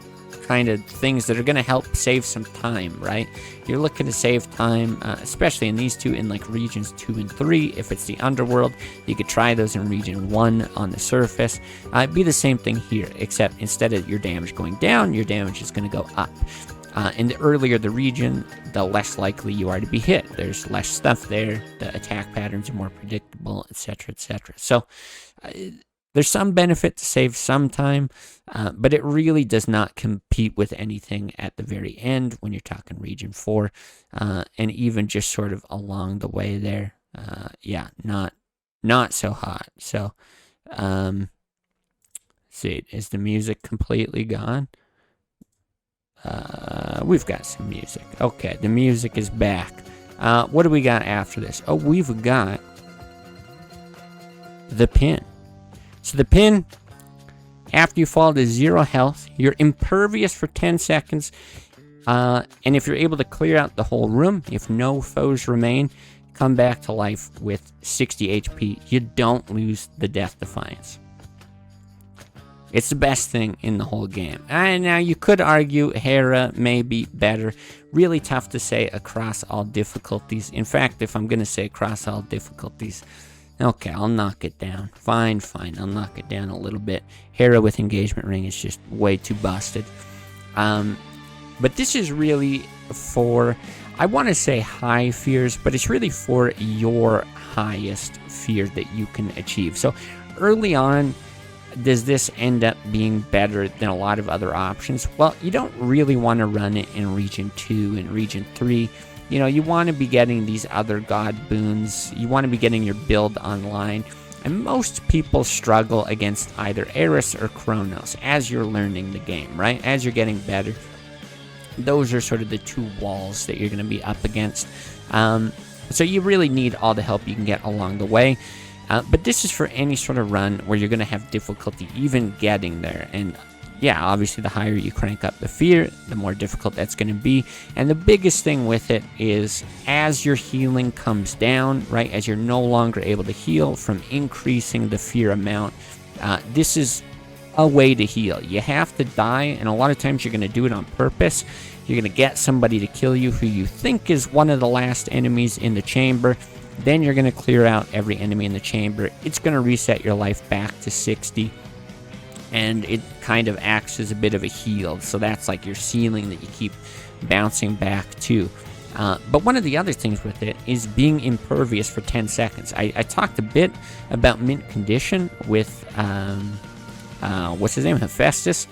kind of things that are going to help save some time, right? You're looking to save time, especially in these two, in like regions 2 and 3. If it's the underworld, you could try those in region 1 on the surface. It'd be the same thing here, except instead of your damage going down, your damage is going to go up. And the earlier the region, the less likely you are to be hit. There's less stuff there, the attack patterns are more predictable, etc., etc. So there's some benefit to save some time, but it really does not compete with anything at the very end when you're talking region 4, and even just sort of along the way there. Yeah, not so hot. So, let's see, is the music completely gone? We've got some music. Okay, the music is back. What do we got after this? Oh, we've got the pin. So the pin, after you fall to 0 health, you're impervious for 10 seconds. And if you're able to clear out the whole room, if no foes remain, come back to life with 60 HP. You don't lose the Death Defiance. It's the best thing in the whole game. And now you could argue Hera may be better. Really tough to say across all difficulties. In fact, if I'm going to say across all difficulties, okay, I'll knock it down. Fine, I'll knock it down a little bit. Hera with Engagement Ring is just way too busted. But this is really for, I want to say high fears, but it's really for your highest fear that you can achieve. So early on, does this end up being better than a lot of other options? Well, you don't really want to run it in region 2 and region 3. You know, you want to be getting these other god boons. You want to be getting your build online. And most people struggle against either Eris or Kronos as you're learning the game, right? As you're getting better. Those are sort of the two walls that you're going to be up against. So you really need all the help you can get along the way. But this is for any sort of run where you're going to have difficulty even getting there. And yeah, obviously the higher you crank up the fear, the more difficult that's going to be. And the biggest thing with it is as your healing comes down, right, as you're no longer able to heal from increasing the fear amount, this is a way to heal. You have to die, and a lot of times you're going to do it on purpose. You're going to get somebody to kill you who you think is one of the last enemies in the chamber. Then you're going to clear out every enemy in the chamber. It's going to reset your life back to 60. And it kind of acts as a bit of a heal. So that's like your ceiling that you keep bouncing back to. But one of the other things with it is being impervious for 10 seconds. I talked a bit about mint condition with, what's his name? Hephaestus.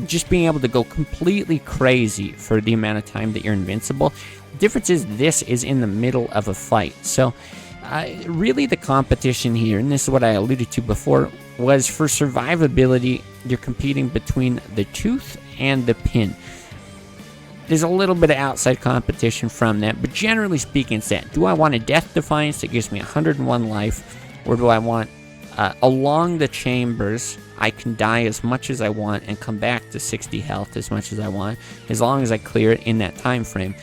Just being able to go completely crazy for the amount of time that you're invincible. The difference is this is in the middle of a fight. So really the competition here, and this is what I alluded to before, was for survivability. You're competing between the tooth and the pin. There's a little bit of outside competition from that, but generally speaking, it's that. Do I want a Death Defiance that gives me 101 life, or do I want, along the chambers, I can die as much as I want and come back to 60 health as much as I want, as long as I clear it in that time frame.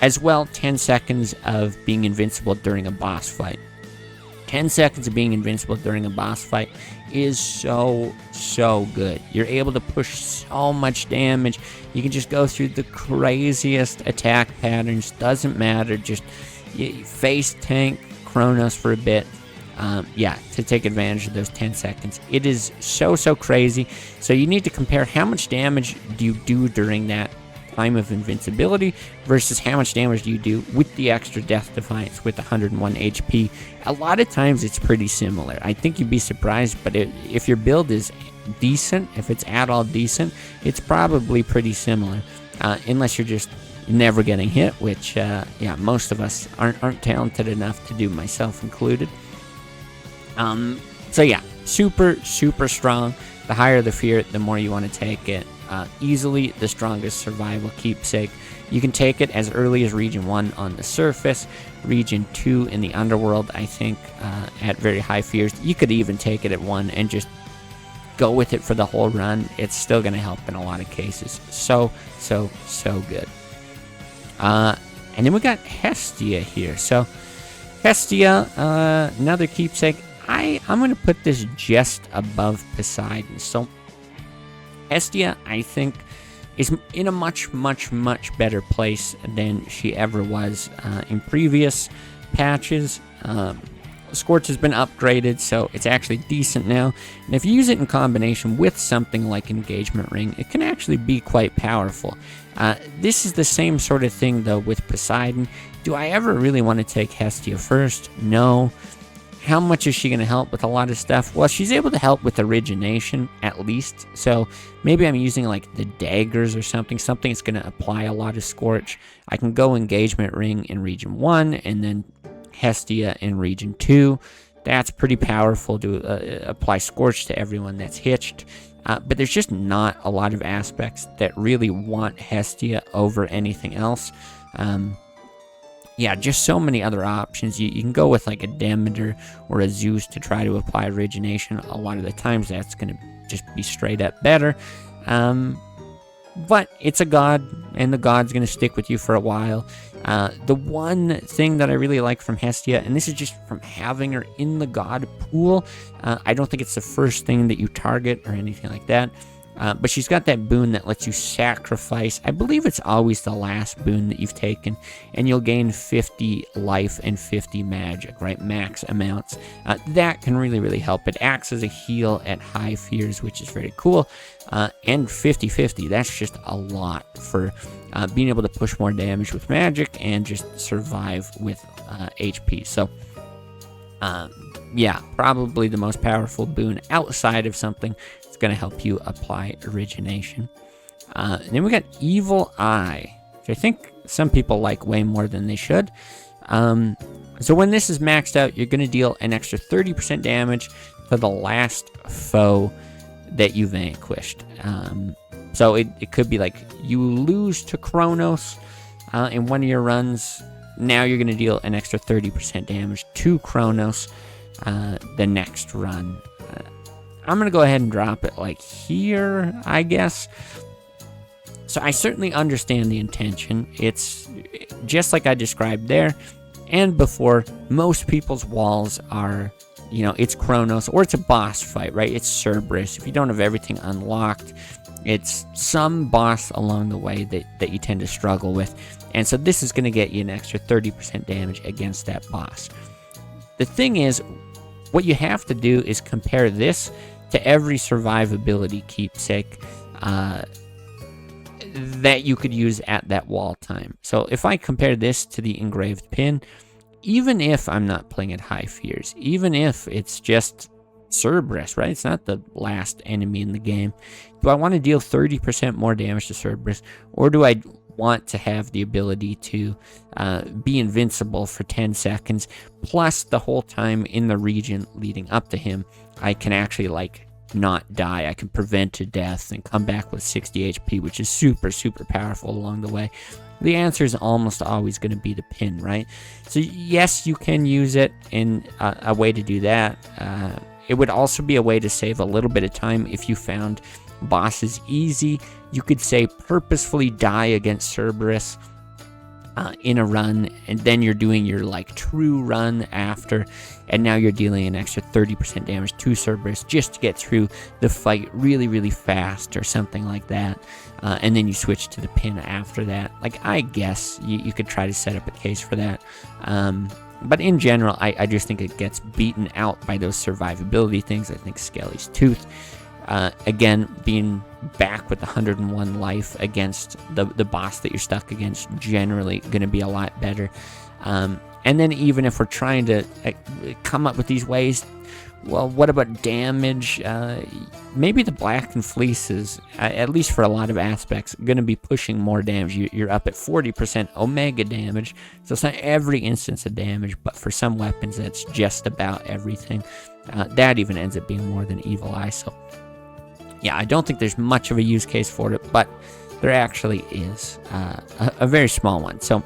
As well, 10 seconds of being invincible during a boss fight. 10 seconds of being invincible during a boss fight is so good. You're able to push so much damage. You can just go through the craziest attack patterns. Doesn't matter. Just face tank Chronos for a bit. Yeah, to take advantage of those 10 seconds. It is so crazy. So you need to compare how much damage do you do during that time of invincibility versus how much damage do you do with the extra Death Defiance with 101 HP. A lot of times it's pretty similar. I think you'd be surprised, but if your build is decent, if it's at all decent, it's probably pretty similar, unless you're just never getting hit, which yeah, most of us aren't talented enough to do, myself included. So yeah, super strong. The higher the fear, the more you want to take it. Easily the strongest survival keepsake. You can take it as early as Region 1 on the surface, Region 2 in the underworld, I think, at very high fears. You could even take it at 1 and just go with it for the whole run. It's still going to help in a lot of cases. So good. And then we got Hestia here. So Hestia, another keepsake. I'm going to put this just above Poseidon. So Hestia, I think, is in a much better place than she ever was in previous patches. Scorch has been upgraded, so it's actually decent now. And if you use it in combination with something like Engagement Ring, it can actually be quite powerful. This is the same sort of thing, though, with Poseidon. Do I ever really want to take Hestia first? No. How much is she going to help with a lot of stuff? Well, she's able to help with origination, at least. So maybe I'm using like the daggers or something that's going to apply a lot of Scorch. I can go Engagement Ring in Region 1 and then Hestia in Region 2. That's pretty powerful to apply Scorch to everyone that's hitched. But there's just not a lot of aspects that really want Hestia over anything else. Yeah, just so many other options. You can go with like a Demeter or a Zeus to try to apply origination. A lot of the times that's going to just be straight up better. But it's a god, and the god's going to stick with you for a while. The one thing that I really like from Hestia, and this is just from having her in the god pool, I don't think it's the first thing that you target or anything like that. But she's got that boon that lets you sacrifice. I believe it's always the last boon that you've taken, and you'll gain 50 life and 50 magic, right? Max amounts. That can really help. It acts as a heal at high fears, which is very cool. And 50-50, that's just a lot for being able to push more damage with magic and just survive with HP. So, yeah, probably the most powerful boon outside of something going to help you apply origination. And then we got Evil Eye, which I think some people like way more than they should. So when this is maxed out, you're going to deal an extra 30% damage to the last foe that you vanquished. So it could be like you lose to Chronos in one of your runs. Now you're going to deal an extra 30% damage to Chronos the next run. I'm going to go ahead and drop it like here, I guess. So I certainly understand the intention. It's just like I described there and before. Most people's walls are, you know, it's Chronos or it's a boss fight, right? It's Cerberus. If you don't have everything unlocked, it's some boss along the way that you tend to struggle with. And so this is going to get you an extra 30% damage against that boss. The thing is, what you have to do is compare this to every survivability keepsake that you could use at that wall time. So if I compare this to the Engraved Pin, even if I'm not playing at high fears, even if it's just Cerberus, right? It's not the last enemy in the game. Do I want to deal 30% more damage to Cerberus, or do I want to have the ability to be invincible for 10 seconds, plus the whole time in the region leading up to him, I can actually, like, not die. I can prevent a death and come back with 60 HP, which is super, super powerful along the way. The answer is almost always going to be the pin, right? So yes, you can use it in a way to do that. It would also be a way to save a little bit of time if you found bosses easy. You could say purposefully die against Cerberus in a run, and then you're doing your like true run after, and now you're dealing an extra 30% damage to Cerberus just to get through the fight really, really fast or something like that. And then you switch to the pin after that. Like, I guess you could try to set up a case for that. But in general, I just think it gets beaten out by those survivability things. I think Skelly's Tooth, again, being back with 101 life against the boss that you're stuck against, generally going to be a lot better. And then even if we're trying to come up with these ways, well, what about damage? Maybe the Blackened Fleece is, at least for a lot of aspects, going to be pushing more damage. You're up at 40% Omega damage, so it's not every instance of damage, but for some weapons, that's just about everything. That even ends up being more than Evil Eye, so yeah, I don't think there's much of a use case for it, but there actually is a very small one. So,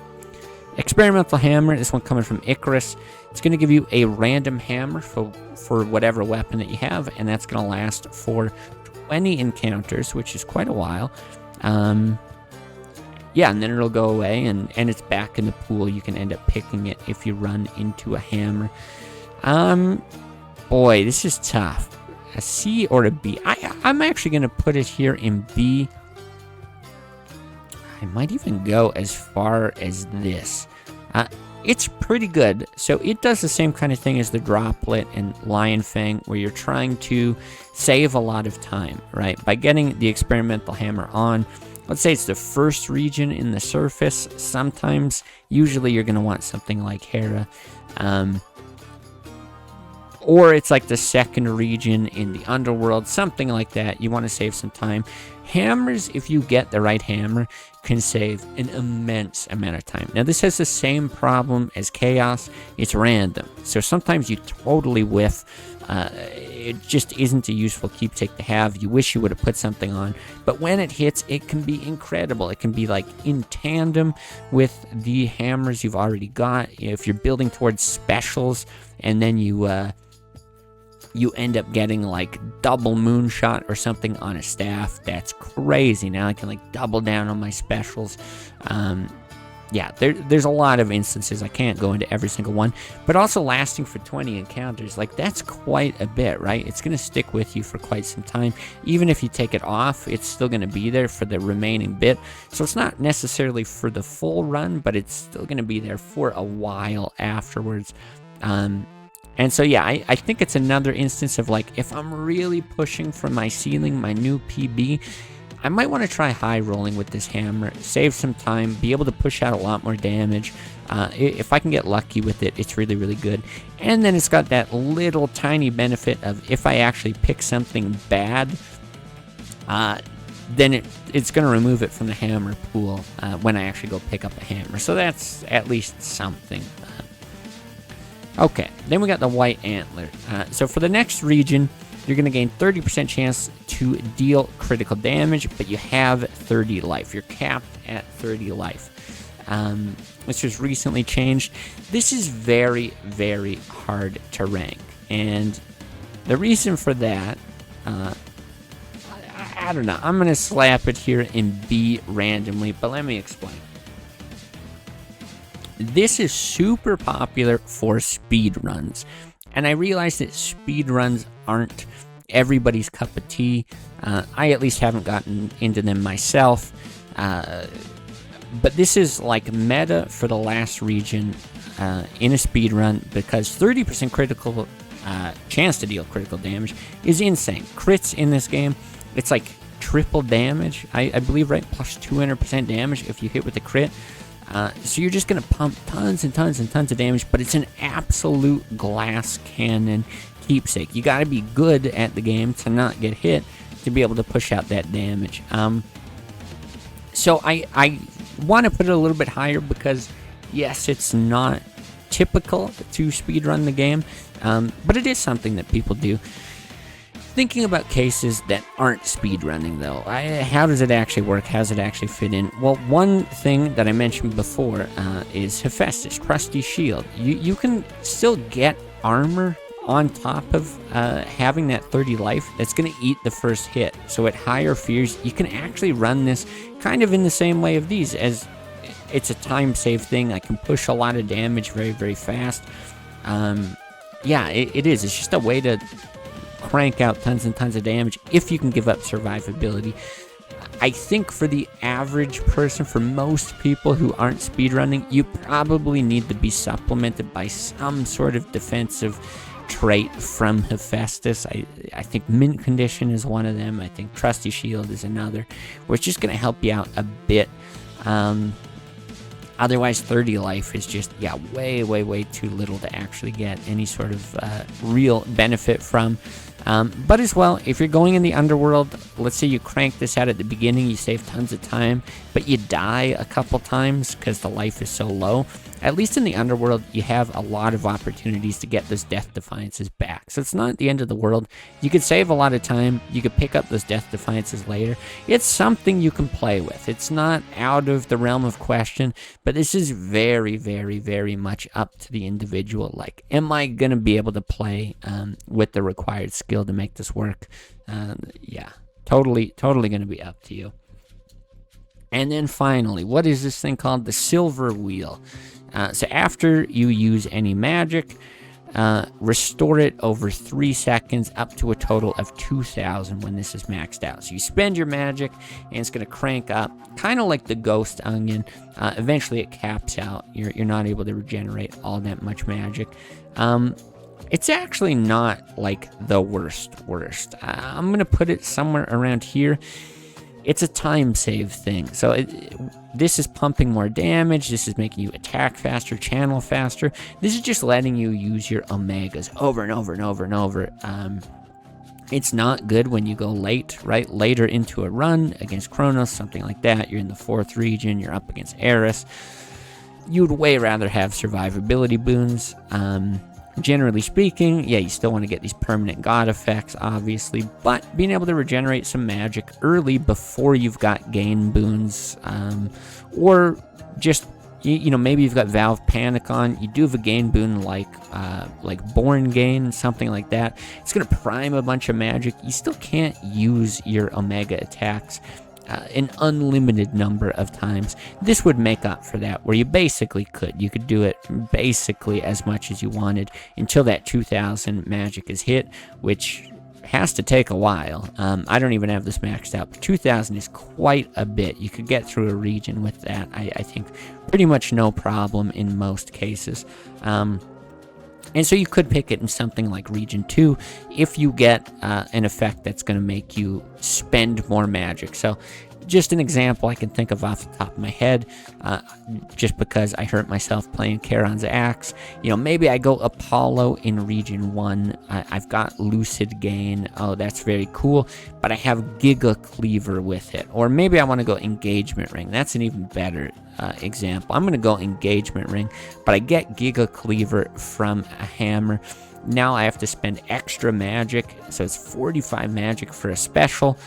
Experimental Hammer, this one coming from Icarus. It's going to give you a random hammer for whatever weapon that you have, and that's going to last for 20 encounters, which is quite a while. Yeah, and then it'll go away, and it's back in the pool. You can end up picking it if you run into a hammer. Boy, this is tough. A C or a B? I'm actually going to put it here in B. I might even go as far as this. It's pretty good. So it does the same kind of thing as the Droplet and Lion Fang, where you're trying to save a lot of time, right? By getting the Experimental Hammer on, let's say it's the first region in the surface. Sometimes, usually you're going to want something like Hera. Or it's like the second region in the underworld, something like that. You want to save some time. Hammers, if you get the right hammer, can save an immense amount of time. Now, this has the same problem as Chaos. It's random. So sometimes you totally whiff. It just isn't a useful keepsake to have. You wish you would have put something on. But when it hits, it can be incredible. It can be like in tandem with the hammers you've already got. If you're building towards specials and then you end up getting like double moonshot or something on a staff, that's crazy. Now I can like double down on my specials. Yeah, there's a lot of instances. I can't go into every single one, but also lasting for 20 encounters, like that's quite a bit, right? It's going to stick with you for quite some time. Even if you take it off, it's still going to be there for the remaining bit. So it's not necessarily for the full run, but it's still going to be there for a while afterwards. And so, yeah, I think it's another instance of, like, if I'm really pushing for my ceiling, my new PB, I might want to try high rolling with this hammer, save some time, be able to push out a lot more damage. If I can get lucky with it, it's really, really good. And then it's got that little tiny benefit of if I actually pick something bad, then it's going to remove it from the hammer pool when I actually go pick up a hammer. So that's at least something. Okay, then we got the White Antler. So for the next region, you're going to gain 30% chance to deal critical damage, but you have 30 life. You're capped at 30 life. Which was recently changed. This is very, very hard to rank. And the reason for that I don't know. I'm going to slap it here in B randomly, but let me explain. This is super popular for speed runs, and I realize that speed runs aren't everybody's cup of tea. I at least haven't gotten into them myself, but this is like meta for the last region in a speed run, because 30% critical chance to deal critical damage is insane. Crits in this game, it's like triple damage, I believe, right? Plus 200% damage if you hit with a crit. So you're just going to pump tons and tons and tons of damage, but it's an absolute glass cannon keepsake. You got to be good at the game to not get hit to be able to push out that damage. So I want to put it a little bit higher because, yes, it's not typical to speedrun the game, but it is something that people do. Thinking about cases that aren't speedrunning, though, how does it actually work? How does it actually fit in? Well, one thing that I mentioned before is Hephaestus, Trusty Shield. You can still get armor on top of having that 30 life that's going to eat the first hit. So at higher fears, you can actually run this kind of in the same way of these, as it's a time save thing. I can push a lot of damage very, very fast. Yeah, it is. It's just a way to crank out tons and tons of damage if you can give up survivability. I think for the average person, for most people who aren't speedrunning, you probably need to be supplemented by some sort of defensive trait from Hephaestus. I think Mint Condition is one of them. I think Trusty Shield is another, where it's just going to help you out a bit. Otherwise, 30 life is just, yeah, way, way, way too little to actually get any sort of real benefit from. But as well, if you're going in the underworld, let's say you crank this out at the beginning, you save tons of time, but you die a couple times because the life is so low. At least in the underworld, you have a lot of opportunities to get those Death Defiances back. So it's not the end of the world. You could save a lot of time. You could pick up those Death Defiances later. It's something you can play with. It's not out of the realm of question, but this is very, very, very much up to the individual. Like, am I going to be able to play with the required skill to make this work? Yeah, totally going to be up to you. And then finally, what is this thing called? The Silver Wheel. So after you use any magic, restore it over 3 seconds up to a total of 2,000 when this is maxed out. So you spend your magic, and it's going to crank up, kind of like the Ghost Onion. Eventually it caps out. You're not able to regenerate all that much magic. It's actually not like the worst. I'm going to put it somewhere around here. It's a time save thing. So this is pumping more damage. This is making you attack faster, channel faster. This is just letting you use your omegas over and over and over and over. It's not good when you go late, right? Later into a run against Kronos, something like that. You're in the 4th region. You're up against Eris. You'd way rather have survivability boons. Generally speaking, yeah, you still want to get these permanent god effects, obviously, but being able to regenerate some magic early before you've got gain boons, or just, you know, maybe you've got Valve Panic on, you do have a gain boon like Born Gain, something like that. It's going to prime a bunch of magic. You still can't use your Omega attacks an unlimited number of times. This would make up for that, where you basically could. You could do it basically as much as you wanted until that 2,000 magic is hit, which has to take a while. I don't even have this maxed out, but 2,000 is quite a bit. You could get through a region with that, I think, pretty much no problem in most cases. And so you could pick it in something like Region 2 if you get an effect that's going to make you spend more magic. So just an example I can think of off the top of my head, just because I hurt myself playing Charon's Axe. You know, maybe I go Apollo in Region 1. I've got Lucid Gain. Oh, that's very cool. But I have Giga Cleaver with it. Or maybe I want to go Engagement Ring. That's an even better example. I'm going to go Engagement Ring, but I get Giga Cleaver from a hammer. Now I have to spend extra magic, so it's 45 magic for a special.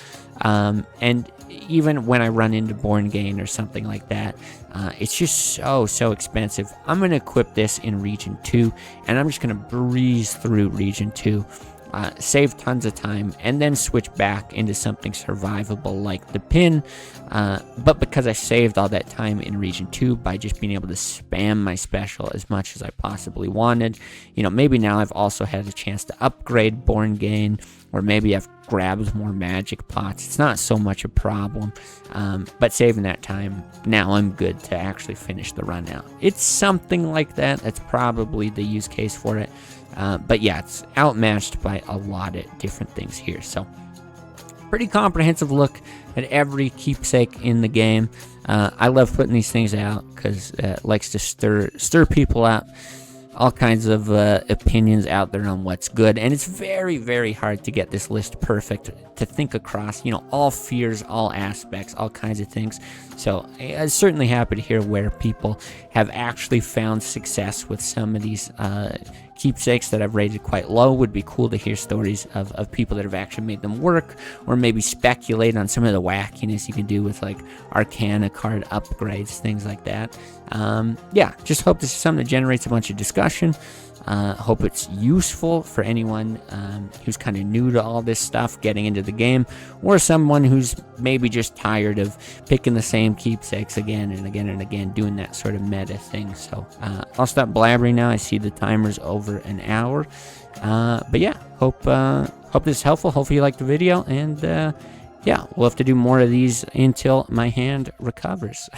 And even when I run into Born Gain or something like that, it's just so expensive. I'm going to equip this in Region 2, and I'm just going to breeze through Region 2. save tons of time, and then switch back into something survivable like the pin. But because I saved all that time in Region 2 by just being able to spam my special as much as I possibly wanted, you know, maybe now I've also had a chance to upgrade Born Gain, or maybe I've grabbed more magic pots. It's not so much a problem, but saving that time, now I'm good to actually finish the run out. It's something like that. That's probably the use case for it. But yeah, it's outmatched by a lot of different things here. So pretty comprehensive look at every keepsake in the game. I love putting these things out because it likes to stir people up. All kinds of opinions out there on what's good, and it's very, very hard to get this list perfect, to think across, you know, all fears, all aspects, all kinds of things. So I'm certainly happy to hear where people have actually found success with some of these keepsakes that I've rated quite low. Would be cool to hear stories of people that have actually made them work, or maybe speculate on some of the wackiness you can do with like Arcana card upgrades, things like that. Yeah, just hope this is something that generates a bunch of discussion. Hope it's useful for anyone who's kind of new to all this stuff, getting into the game, or someone who's maybe just tired of picking the same keepsakes again and again and again, doing that sort of meta thing. So I'll stop blabbering now. I see the timer's over an hour. But yeah, hope this is helpful. Hopefully you liked the video, and yeah, we'll have to do more of these until my hand recovers.